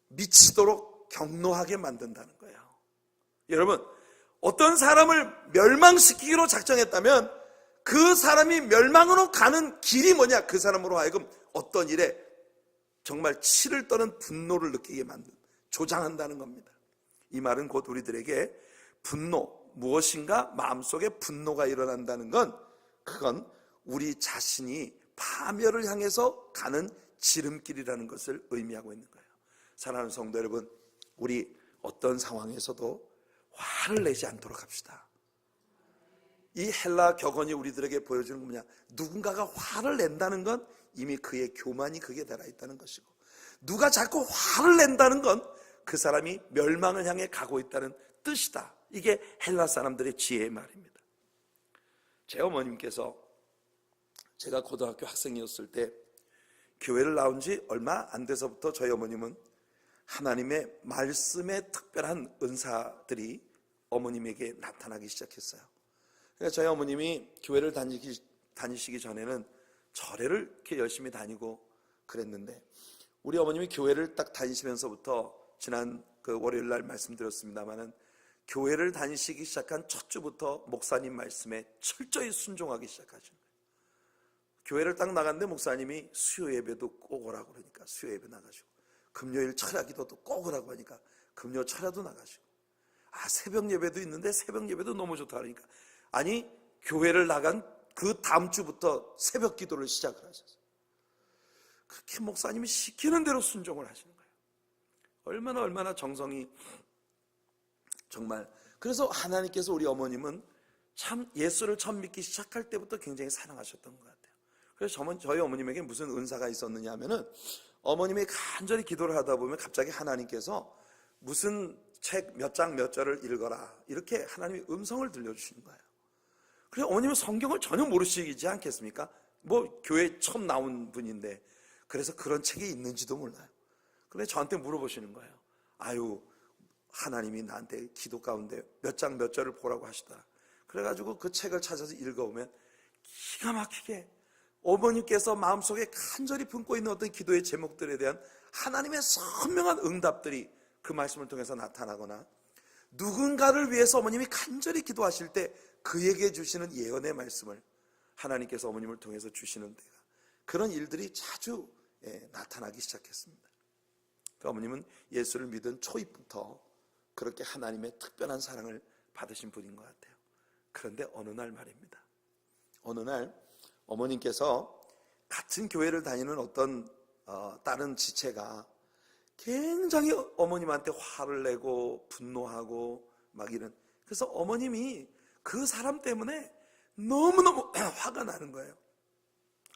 미치도록 경노하게 만든다는 거예요. 여러분, 어떤 사람을 멸망시키기로 작정했다면 그 사람이 멸망으로 가는 길이 뭐냐? 그 사람으로 하여금 어떤 일에 정말 치를 떠는 분노를 느끼게 만든, 조장한다는 겁니다. 이 말은 곧 우리들에게 분노, 무엇인가 마음속에 분노가 일어난다는 건 그건 우리 자신이 파멸을 향해서 가는 지름길이라는 것을 의미하고 있는 거예요. 사랑하는 성도 여러분, 우리 어떤 상황에서도 화를 내지 않도록 합시다. 이 헬라 격언이 우리들에게 보여주는 건 뭐냐? 누군가가 화를 낸다는 건 이미 그의 교만이 극에 달아 있다는 것이고, 누가 자꾸 화를 낸다는 건 그 사람이 멸망을 향해 가고 있다는 뜻이다. 이게 헬라 사람들의 지혜의 말입니다. 제 어머님께서 제가 고등학교 학생이었을 때 교회를 나온 지 얼마 안 돼서부터 저희 어머님은 하나님의 말씀에 특별한 은사들이 어머님에게 나타나기 시작했어요. 그러니까 저희 어머님이 교회를 다니시기 전에는 절에를 이렇게 열심히 다니고 그랬는데, 우리 어머님이 교회를 딱 다니시면서부터 지난 그 월요일 날 말씀드렸습니다마는 교회를 다니시기 시작한 첫 주부터 목사님 말씀에 철저히 순종하기 시작하신 거예요. 교회를 딱 나갔는데 목사님이 수요 예배도 꼭 오라고 그러니까 수요 예배 나가시고, 금요일 철야 기도도 꼭 오라고 하니까 금요 철야도 나가시고, 새벽 예배도 있는데 새벽 예배도 너무 좋다 그러니까, 아니 교회를 나간 그 다음 주부터 새벽 기도를 시작을 하셨어요. 그렇게 목사님이 시키는 대로 순종을 하시는 거예요. 얼마나 정성이 정말. 그래서 하나님께서 우리 어머님은 참 예수를 처음 믿기 시작할 때부터 굉장히 사랑하셨던 것 같아요. 그래서 저희 어머님에게 무슨 은사가 있었느냐 하면은, 어머님이 간절히 기도를 하다 보면 갑자기 하나님께서 무슨 책 몇 장 몇 절을 읽어라, 이렇게 하나님이 음성을 들려주시는 거예요. 그래서 어머님은 성경을 전혀 모르시지 않겠습니까? 뭐 교회 처음 나온 분인데. 그래서 그런 책이 있는지도 몰라요. 그런데 저한테 물어보시는 거예요. 아유, 하나님이 나한테 기도 가운데 몇 장 몇 절을 보라고 하시더라. 그래가지고 그 책을 찾아서 읽어보면 기가 막히게 어머님께서 마음속에 간절히 품고 있는 어떤 기도의 제목들에 대한 하나님의 선명한 응답들이 그 말씀을 통해서 나타나거나, 누군가를 위해서 어머님이 간절히 기도하실 때 그에게 주시는 예언의 말씀을 하나님께서 어머님을 통해서 주시는 데가, 그런 일들이 자주 나타나기 시작했습니다. 그 어머님은 예수를 믿은 초입부터 그렇게 하나님의 특별한 사랑을 받으신 분인 것 같아요. 그런데 어느 날 말입니다. 어느 날 어머님께서 같은 교회를 다니는 어떤 다른 지체가 굉장히 어머님한테 화를 내고 분노하고 막 이런, 그래서 어머님이 그 사람 때문에 너무너무 화가 나는 거예요.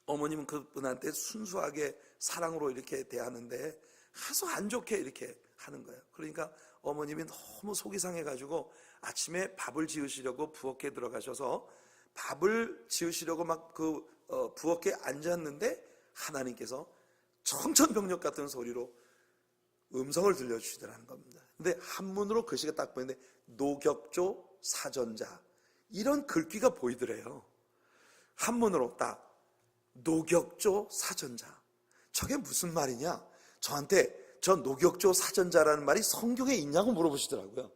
어머님은 그분한테 순수하게 사랑으로 이렇게 대하는데 아주 안 좋게 이렇게 하는 거예요. 그러니까 어머님이 너무 속이 상해가지고 아침에 밥을 지으시려고 부엌에 들어가셔서 밥을 지으시려고 막 부엌에 앉았는데 하나님께서 청천벽력 같은 소리로 음성을 들려주시더라는 겁니다. 근데 한문으로 글씨가 딱 보이는데 노격조 사전자, 이런 글귀가 보이더래요. 한문으로 딱 노격조 사전자. 저게 무슨 말이냐? 저한테 저 노격조 사전자라는 말이 성경에 있냐고 물어보시더라고요.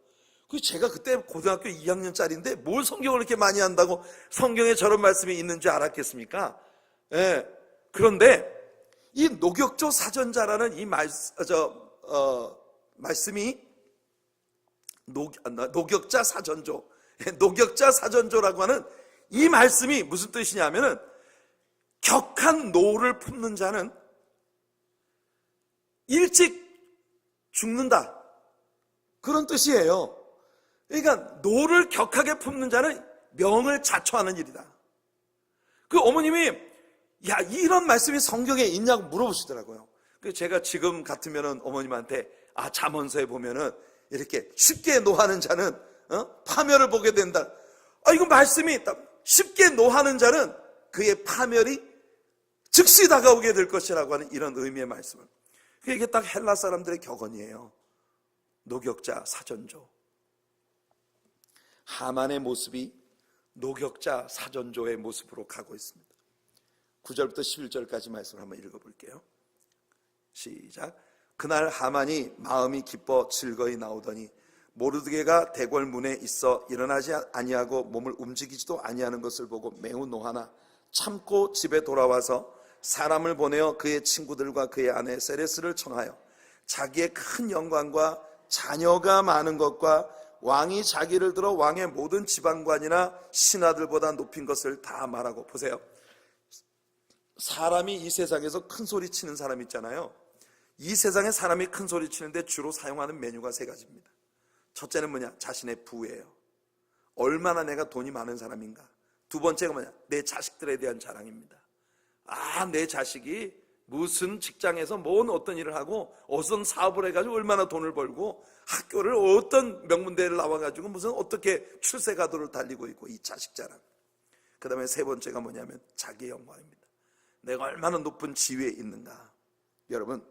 그래서 제가 그때 고등학교 2학년짜리인데 뭘 성경을 이렇게 많이 한다고 성경에 저런 말씀이 있는 줄 알았겠습니까? 예. 그런데 이 노격조 사전자라는 이 말씀이 노격자 사전조, 노격자 사전조라고 하는 이 말씀이 무슨 뜻이냐면은, 격한 노를 품는 자는 일찍 죽는다, 그런 뜻이에요. 그러니까 노를 격하게 품는 자는 명을 자초하는 일이다. 그 어머님이 야, 이런 말씀이 성경에 있냐고 물어보시더라고요. 그래서 제가 지금 같으면은 어머님한테 잠언서에 보면은 이렇게 쉽게 노하는 자는 파멸을 보게 된다. 이거 말씀이 쉽게 노하는 자는 그의 파멸이 즉시 다가오게 될 것이라고 하는 이런 의미의 말씀을. 이게 딱 헬라 사람들의 격언이에요. 노격자 사전조. 하만의 모습이 노격자 사전조의 모습으로 가고 있습니다. 9절부터 11절까지 말씀을 한번 읽어볼게요. 시작. 그날 하만이 마음이 기뻐 즐거이 나오더니 모르드게가 대궐 문에 있어 일어나지 아니하고 몸을 움직이지도 아니하는 것을 보고 매우 노하나 참고 집에 돌아와서 사람을 보내어 그의 친구들과 그의 아내 세레스를 청하여 자기의 큰 영광과 자녀가 많은 것과 왕이 자기를 들어 왕의 모든 지방관이나 신하들보다 높인 것을 다 말하고. 보세요, 사람이 이 세상에서 큰 소리 치는 사람 있잖아요. 이 세상에 사람이 큰 소리 치는데 주로 사용하는 메뉴가 세 가지입니다. 첫째는 뭐냐? 자신의 부예요. 얼마나 내가 돈이 많은 사람인가. 두 번째가 뭐냐? 내 자식들에 대한 자랑입니다. 내 자식이 무슨 직장에서 뭔 어떤 일을 하고 어떤 사업을 해가지고 얼마나 돈을 벌고 학교를 어떤 명문대를 나와가지고 무슨 어떻게 출세가도를 달리고 있고, 이 자식 자랑. 그 다음에 세 번째가 뭐냐면 자기의 영광입니다. 내가 얼마나 높은 지위에 있는가. 여러분,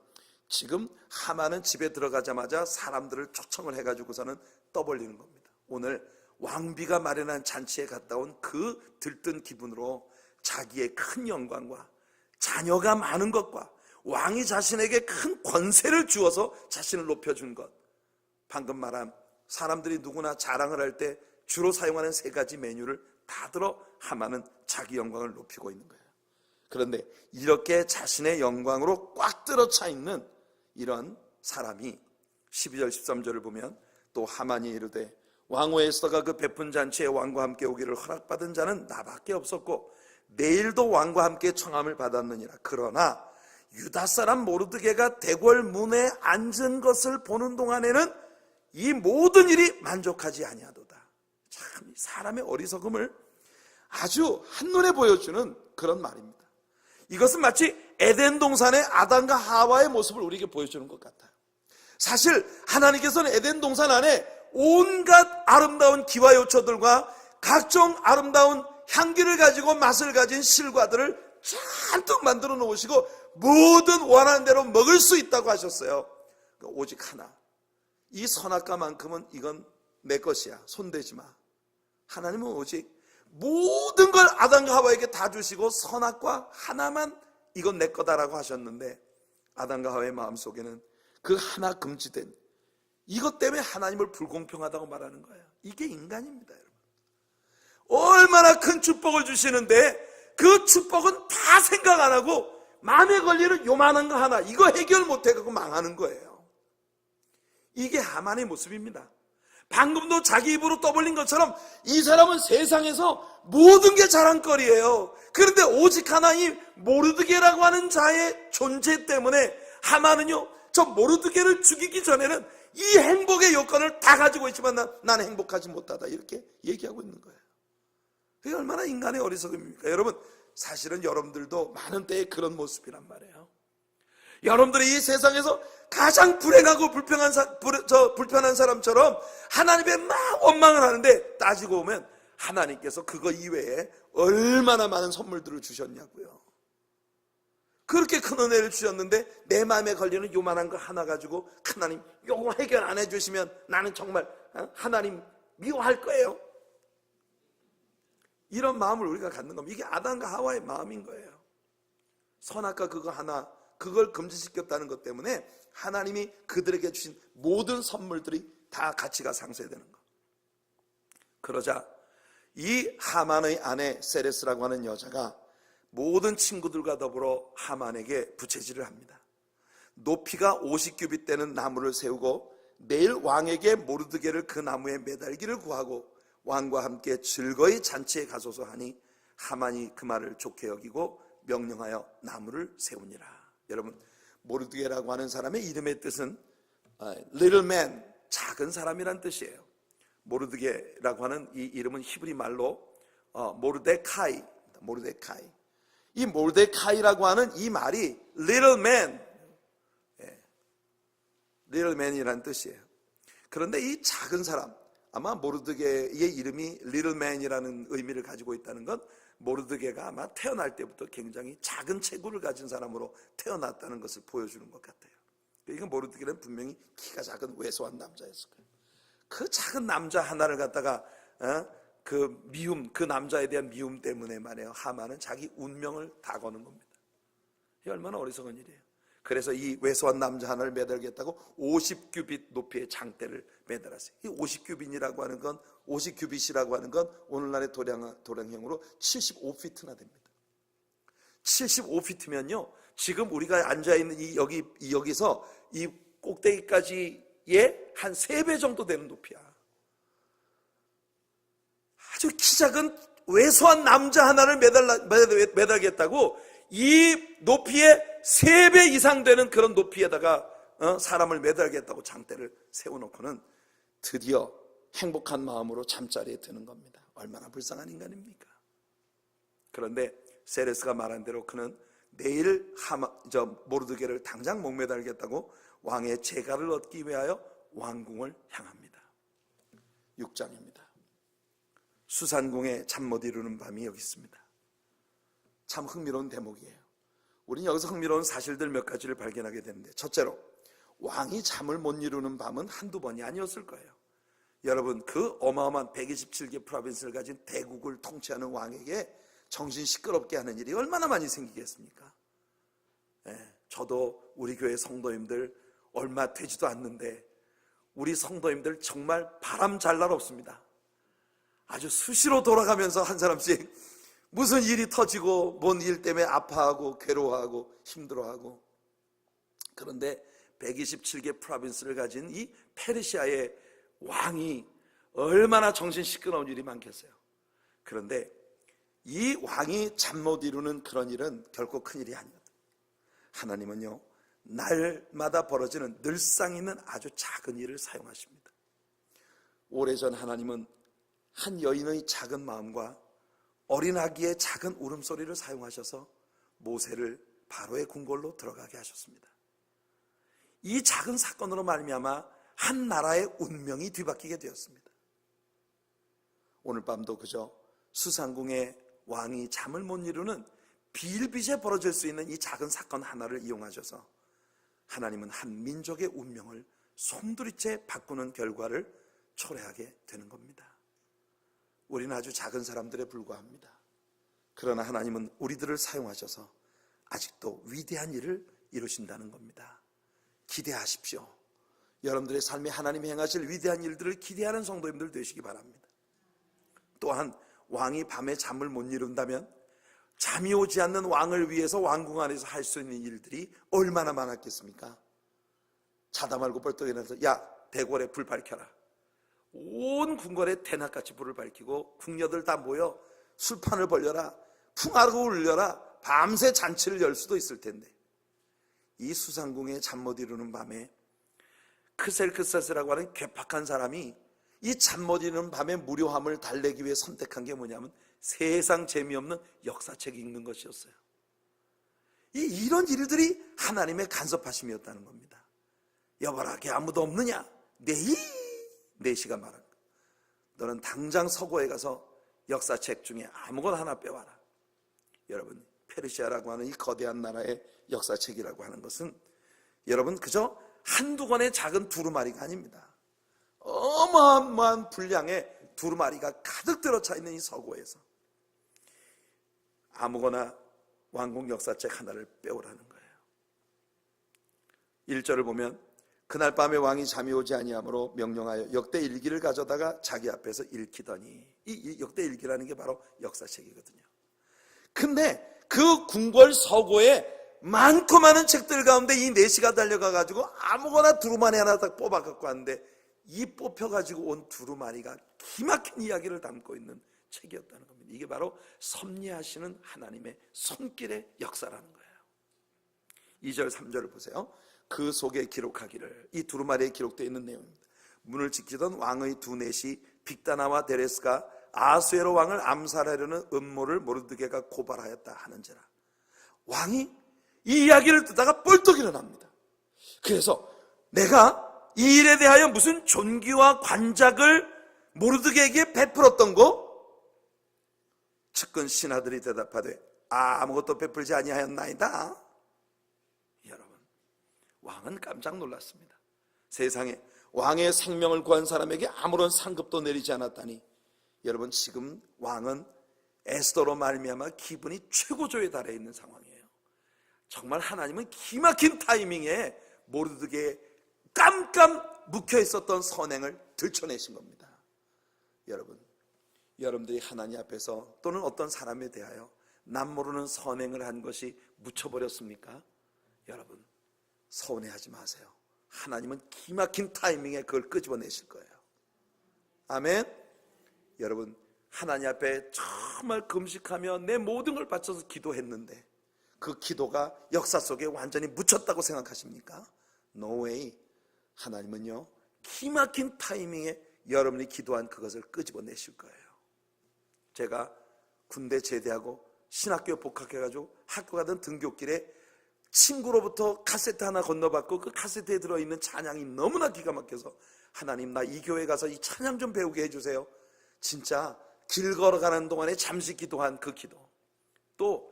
지금 하만은 집에 들어가자마자 사람들을 초청을 해가지고서는 떠벌리는 겁니다. 오늘 왕비가 마련한 잔치에 갔다 온 그 들뜬 기분으로 자기의 큰 영광과 자녀가 많은 것과 왕이 자신에게 큰 권세를 주어서 자신을 높여준 것, 방금 말한 사람들이 누구나 자랑을 할 때 주로 사용하는 세 가지 메뉴를 다 들어 하만은 자기 영광을 높이고 있는 거예요. 그런데 이렇게 자신의 영광으로 꽉 들어차 있는 이런 사람이 12절 13절을 보면 또 하만이 이르되 왕후 에스더가 그 베푼 잔치에 왕과 함께 오기를 허락받은 자는 나밖에 없었고 내일도 왕과 함께 청함을 받았느니라. 그러나 유다 사람 모르드게가 대궐 문에 앉은 것을 보는 동안에는 이 모든 일이 만족하지 아니하도다. 참 사람의 어리석음을 아주 한눈에 보여주는 그런 말입니다. 이것은 마치 에덴 동산의 아담과 하와의 모습을 우리에게 보여주는 것 같아요. 사실 하나님께서는 에덴 동산 안에 온갖 아름다운 기와요초들과 각종 아름다운 향기를 가지고 맛을 가진 실과들을 잔뜩 만들어 놓으시고 모든 원하는 대로 먹을 수 있다고 하셨어요. 오직 하나, 이 선악과만큼은 이건 내 것이야, 손대지 마. 하나님은 오직 모든 걸 아담과 하와에게 다 주시고 선악과 하나만 이건 내 거다라고 하셨는데, 아담과 하와의 마음속에는 그 하나 금지된 이것 때문에 하나님을 불공평하다고 말하는 거예요. 이게 인간입니다, 여러분. 얼마나 큰 축복을 주시는데 그 축복은 다 생각 안 하고 마음에 걸리는 요만한 거 하나, 이거 해결 못해갖고 망하는 거예요. 이게 하만의 모습입니다. 방금도 자기 입으로 떠벌린 것처럼 이 사람은 세상에서 모든 게 자랑거리예요. 그런데 오직 하나 이 모르드게라고 하는 자의 존재 때문에 하만은요, 저 모르드게를 죽이기 전에는 이 행복의 요건을 다 가지고 있지만 나는 행복하지 못하다, 이렇게 얘기하고 있는 거예요. 그게 얼마나 인간의 어리석음입니까? 여러분, 사실은 여러분들도 많은 때에 그런 모습이란 말이에요. 여러분들이 이 세상에서 가장 불행하고 불편한 사람처럼 하나님의 막 원망을 하는데, 따지고 보면 하나님께서 그거 이외에 얼마나 많은 선물들을 주셨냐고요. 그렇게 큰 은혜를 주셨는데 내 마음에 걸리는 요만한 거 하나 가지고 하나님 요거 해결 안 해주시면 나는 정말 하나님 미워할 거예요. 이런 마음을 우리가 갖는 겁니다. 이게 아담과 하와의 마음인 거예요. 선악과 그거 하나, 그걸 금지시켰다는 것 때문에 하나님이 그들에게 주신 모든 선물들이 다 가치가 상쇄되는 거. 그러자 이 하만의 아내 세레스라고 하는 여자가 모든 친구들과 더불어 하만에게 부채질을 합니다. 높이가 50규빗 되는 나무를 세우고 내일 왕에게 모르드게를 그 나무에 매달기를 구하고 왕과 함께 즐거이 잔치에 가소서 하니 하만이 그 말을 좋게 여기고 명령하여 나무를 세우니라. 여러분, 모르드게라고 하는 사람의 이름의 뜻은 little man, 작은 사람이란 뜻이에요. 모르드게라고 하는 이 이름은 히브리 말로 모르데카이. 이 모르데카이라고 하는 이 말이 little man, little man이라는 뜻이에요. 그런데 이 작은 사람, 아마 모르드게의 이름이 little man이라는 의미를 가지고 있다는 건 모르드게가 아마 태어날 때부터 굉장히 작은 체구를 가진 사람으로 태어났다는 것을 보여주는 것 같아요. 그러니까 모르드게는 분명히 키가 작은 왜소한 남자였을 거예요. 그 작은 남자 하나를 갖다가 그 미움, 그 남자에 대한 미움 때문에 말이에요, 하만은 자기 운명을 다 거는 겁니다. 이게 얼마나 어리석은 일이에요. 그래서 이 왜소한 남자 하나를 매달겠다고 50규빗 높이의 장대를 매달았어요. 이 50규빗이라고 하는 건, 50규빗이라고 하는 건 오늘날의 도량형으로 75피트나 됩니다. 75피트면요, 지금 우리가 앉아있는 여기서 이 꼭대기까지의 한 3배 정도 되는 높이야. 아주 키 작은 왜소한 남자 하나를 매달겠다고 이 높이의 3배 이상 되는 그런 높이에다가 사람을 매달겠다고 장대를 세워놓고는 드디어 행복한 마음으로 잠자리에 드는 겁니다. 얼마나 불쌍한 인간입니까? 그런데 세레스가 말한 대로 그는 내일 모르드게를 당장 목매달겠다고 왕의 재가를 얻기 위하여 왕궁을 향합니다. 6장입니다. 수산궁에 잠 못 이루는 밤이 여기 있습니다. 참 흥미로운 대목이에요. 우리는 여기서 흥미로운 사실들 몇 가지를 발견하게 되는데, 첫째로 왕이 잠을 못 이루는 밤은 한두 번이 아니었을 거예요. 여러분, 그 어마어마한 127개 프로빈스를 가진 대국을 통치하는 왕에게 정신 시끄럽게 하는 일이 얼마나 많이 생기겠습니까? 저도 우리 교회 성도님들 얼마 되지도 않는데 우리 성도님들 정말 바람 잘 날 없습니다. 아주 수시로 돌아가면서 한 사람씩 무슨 일이 터지고 뭔 일 때문에 아파하고 괴로워하고 힘들어하고. 그런데 127개 프로빈스를 가진 이 페르시아의 왕이 얼마나 정신 시끄러운 일이 많겠어요. 그런데 이 왕이 잠 못 이루는 그런 일은 결코 큰 일이 아니거든요. 하나님은요, 날마다 벌어지는 늘상 있는 아주 작은 일을 사용하십니다. 오래전 하나님은 한 여인의 작은 마음과 어린 아기의 작은 울음소리를 사용하셔서 모세를 바로의 궁궐로 들어가게 하셨습니다. 이 작은 사건으로 말미암아 한 나라의 운명이 뒤바뀌게 되었습니다. 오늘 밤도 그저 수상궁의 왕이 잠을 못 이루는 비일비재 벌어질 수 있는 이 작은 사건 하나를 이용하셔서 하나님은 한 민족의 운명을 송두리째 바꾸는 결과를 초래하게 되는 겁니다. 우리는 아주 작은 사람들에 불과합니다. 그러나 하나님은 우리들을 사용하셔서 아직도 위대한 일을 이루신다는 겁니다. 기대하십시오. 여러분들의 삶에 하나님이 행하실 위대한 일들을 기대하는 성도님들 되시기 바랍니다. 또한 왕이 밤에 잠을 못 이룬다면 잠이 오지 않는 왕을 위해서 왕궁 안에서 할 수 있는 일들이 얼마나 많았겠습니까? 자다 말고 벌떡 일어나서 야, 대궐에 불 밝혀라. 온 궁궐에 대낮같이 불을 밝히고 궁녀들 다 모여 술판을 벌려라. 풍하고 울려라. 밤새 잔치를 열 수도 있을 텐데, 이 수상궁에 잠 못 이루는 밤에 크셀크세스라고 하는 괴팍한 사람이 이 잠 못 이루는 밤의 무료함을 달래기 위해 선택한 게 뭐냐면 세상 재미없는 역사책 읽는 것이었어요. 이런 일들이 하나님의 간섭하심이었다는 겁니다. 여봐라, 걔 아무도 없느냐? 내시가 말한 거. 너는 당장 서고에 가서 역사책 중에 아무거나 하나 빼와라. 여러분, 페르시아라고 하는 이 거대한 나라의 역사책이라고 하는 것은 여러분 그저 한두 권의 작은 두루마리가 아닙니다. 어마어마한 분량의 두루마리가 가득 들어차 있는 이 서고에서 아무거나 왕궁 역사책 하나를 빼오라는 거예요. 1절을 보면 그날 밤에 왕이 잠이 오지 아니하므로 명령하여 역대 일기를 가져다가 자기 앞에서 읽히더니, 이 역대 일기라는 게 바로 역사책이거든요. 근데 그 궁궐 서고에 많고 많은 책들 가운데 이 내시가 달려가가지고 아무거나 두루마리 하나 딱 뽑아 갖고 왔는데, 이 뽑혀가지고 온 두루마리가 기막힌 이야기를 담고 있는 책이었다는 겁니다. 이게 바로 섭리하시는 하나님의 손길의 역사라는 거예요. 2절 3절을 보세요. 그 속에 기록하기를, 이 두루마리에 기록되어 있는 내용입니다. 문을 지키던 왕의 두 넷이 빅다나와 데레스가 아수에로 왕을 암살하려는 음모를 모르드게가 고발하였다 하는지라. 왕이 이 이야기를 듣다가 뻘떡 일어납니다. 그래서 내가 이 일에 대하여 무슨 존귀와 관작을 모르드게에게 베풀었던 거? 측근 신하들이 대답하되 아무것도 베풀지 아니하였나이다. 여러분, 왕은 깜짝 놀랐습니다. 세상에 왕의 생명을 구한 사람에게 아무런 상급도 내리지 않았다니. 여러분, 지금 왕은 에스더로 말미암아 기분이 최고조에 달해 있는 상황이에요. 정말 하나님은 기막힌 타이밍에 모르드게의 깜깜 묵혀 있었던 선행을 들춰내신 겁니다. 여러분, 여러분들이 하나님 앞에서 또는 어떤 사람에 대하여 남 모르는 선행을 한 것이 묻혀버렸습니까? 여러분, 서운해하지 마세요. 하나님은 기막힌 타이밍에 그걸 끄집어내실 거예요. 아멘. 여러분, 하나님 앞에 정말 금식하며 내 모든 걸 바쳐서 기도했는데 그 기도가 역사 속에 완전히 묻혔다고 생각하십니까? No way. 하나님은요, 기막힌 타이밍에 여러분이 기도한 그것을 끄집어내실 거예요. 제가 군대 제대하고 신학교 복학해가지고 학교 가던 등굣길에 친구로부터 카세트 하나 건너받고 그 카세트에 들어있는 찬양이 너무나 기가 막혀서, 하나님, 나 이 교회 가서 이 찬양 좀 배우게 해주세요. 진짜 길 걸어가는 동안에 잠시 기도한 그 기도. 또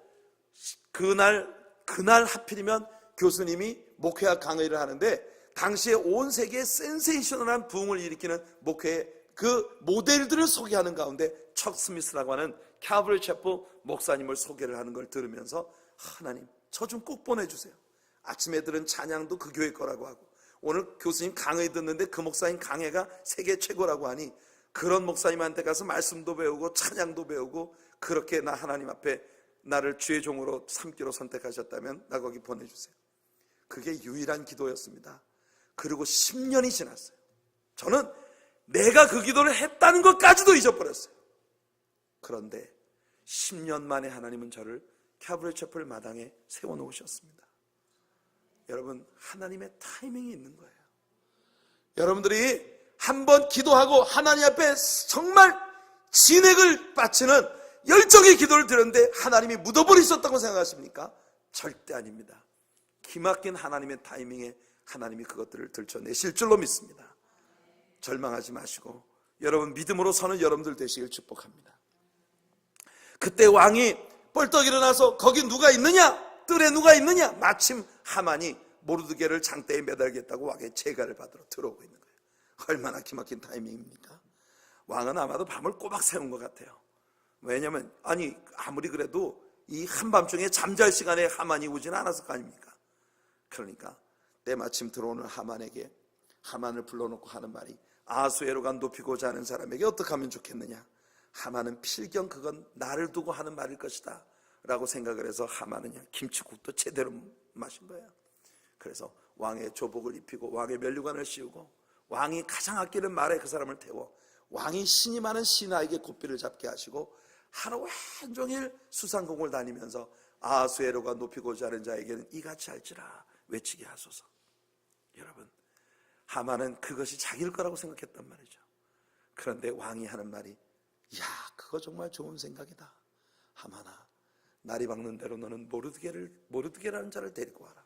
그날 하필이면 교수님이 목회학 강의를 하는데 당시에 온 세계에 센세이셔널한 부흥을 일으키는 목회의 그 모델들을 소개하는 가운데 척 스미스라고 하는 캐버리 채플 목사님을 소개를 하는 걸 들으면서, 하나님, 저 좀 꼭 보내주세요. 아침에 들은 찬양도 그 교회 거라고 하고, 오늘 교수님 강의 듣는데 그 목사님 강해가 세계 최고라고 하니 그런 목사님한테 가서 말씀도 배우고 찬양도 배우고, 그렇게 나 하나님 앞에 나를 주의 종으로 삼기로 선택하셨다면 나 거기 보내주세요. 그게 유일한 기도였습니다. 그리고 10년이 지났어요. 저는 내가 그 기도를 했다는 것까지도 잊어버렸어요. 그런데 10년 만에 하나님은 저를 캐브리 채플 마당에 세워놓으셨습니다. 여러분, 하나님의 타이밍이 있는 거예요. 여러분들이 한번 기도하고 하나님 앞에 정말 진액을 바치는 열정의 기도를 드렸는데 하나님이 묻어버리셨다고 생각하십니까? 절대 아닙니다. 기막힌 하나님의 타이밍에 하나님이 그것들을 들춰내실 줄로 믿습니다. 절망하지 마시고 여러분 믿음으로 서는 여러분들 되시길 축복합니다. 그때 왕이 벌떡 일어나서 거기 누가 있느냐? 뜰에 누가 있느냐? 마침 하만이 모르드게를 장대에 매달겠다고 왕의 제가를 받으러 들어오고 있는 거예요. 얼마나 기막힌 타이밍입니까? 왕은 아마도 밤을 꼬박 새운 것 같아요. 왜냐하면 아무리 그래도 이 한밤중에 잠잘 시간에 하만이 오지는 않았을 거 아닙니까? 그러니까 때마침 들어오는 하만을 불러놓고 하는 말이, 아수에로가 높이고자 하는 사람에게 어떻게 하면 좋겠느냐? 하만은 필경 그건 나를 두고 하는 말일 것이다 라고 생각을 해서 하만은요 김치국도 제대로 마신 거예요. 그래서 왕의 조복을 입히고 왕의 면류관을 씌우고 왕이 가장 아끼는 말에 그 사람을 태워 왕이 신이 많은 신하에게 고삐를 잡게 하시고 하루 온종일 수상공을 다니면서 아수에로가 높이고자 하는 자에게는 이같이 할지라 외치게 하소서. 여러분, 하만은 그것이 자기일 거라고 생각했단 말이죠. 그런데 왕이 하는 말이, 야, 그거 정말 좋은 생각이다. 하만아, 날이 밝는 대로 너는 모르드게라는 자를 데리고 와라.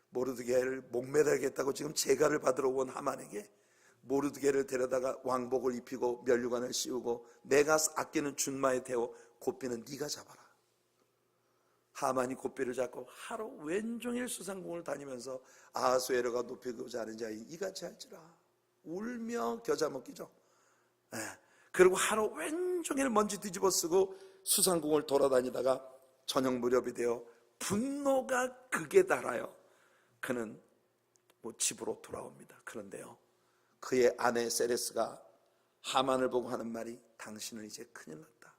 모르드게를 목매달겠다고 지금 제가를 받으러 온 하만에게 모르드게를 데려다가 왕복을 입히고 면류관을 씌우고 내가 아끼는 준마에 태워 고삐는 네가 잡아라. 하만이 고삐를 잡고 하루 왼종일 수상공을 다니면서 아수에로가 높이고자 하는 자이 이같이 할지라 울며 겨자 먹기죠. 그리고 하루 왼종일 먼지 뒤집어 쓰고 수상공을 돌아다니다가 저녁 무렵이 되어 분노가 극에 달하여 그는 집으로 돌아옵니다. 그런데요, 그의 아내 세레스가 하만을 보고 하는 말이, 당신은 이제 큰일 났다.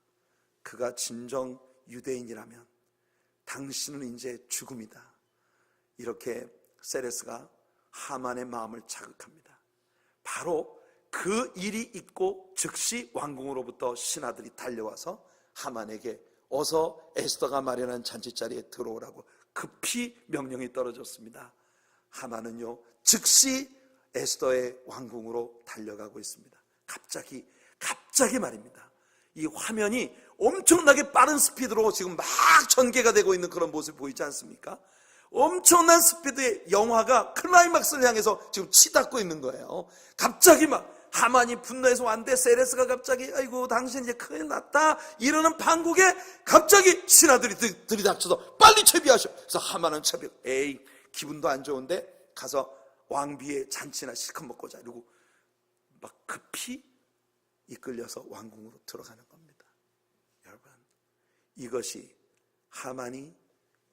그가 진정 유대인이라면 당신은 이제 죽음이다. 이렇게 세레스가 하만의 마음을 자극합니다. 바로 그 일이 있고 즉시 왕궁으로부터 신하들이 달려와서 하만에게 어서 에스더가 마련한 잔치자리에 들어오라고 급히 명령이 떨어졌습니다. 하만은요 즉시 에스더의 왕궁으로 달려가고 있습니다. 갑자기 말입니다. 이 화면이 엄청나게 빠른 스피드로 지금 막 전개가 되고 있는 그런 모습이 보이지 않습니까? 엄청난 스피드의 영화가 클라이막스를 향해서 지금 치닫고 있는 거예요. 갑자기 막 하만이 분노해서 왔는데 세레스가 갑자기 아이고 당신 이제 큰일 났다 이러는 판국에 갑자기 신하들이 들이닥쳐서 빨리 채비하셔. 그래서 하만은 기분도 안 좋은데 가서 왕비의 잔치나 실컷 먹고자 이러고 막 급히 이끌려서 왕궁으로 들어가는 겁니다. 여러분, 이것이 하만이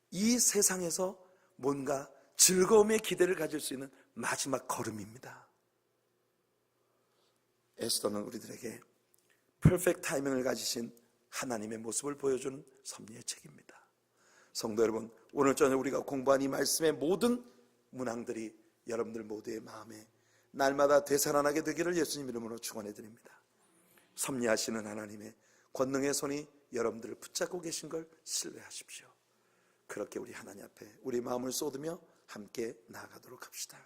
이 세상에서 뭔가 즐거움의 기대를 가질 수 있는 마지막 걸음입니다. 에스더는 우리들에게 퍼펙트 타이밍을 가지신 하나님의 모습을 보여주는 섭리의 책입니다. 성도 여러분, 오늘 저녁 우리가 공부한 이 말씀의 모든 문항들이 여러분들 모두의 마음에 날마다 되살아나게 되기를 예수님 이름으로 축원해 드립니다. 섭리하시는 하나님의 권능의 손이 여러분들을 붙잡고 계신 걸 신뢰하십시오. 그렇게 우리 하나님 앞에 우리 마음을 쏟으며 함께 나아가도록 합시다.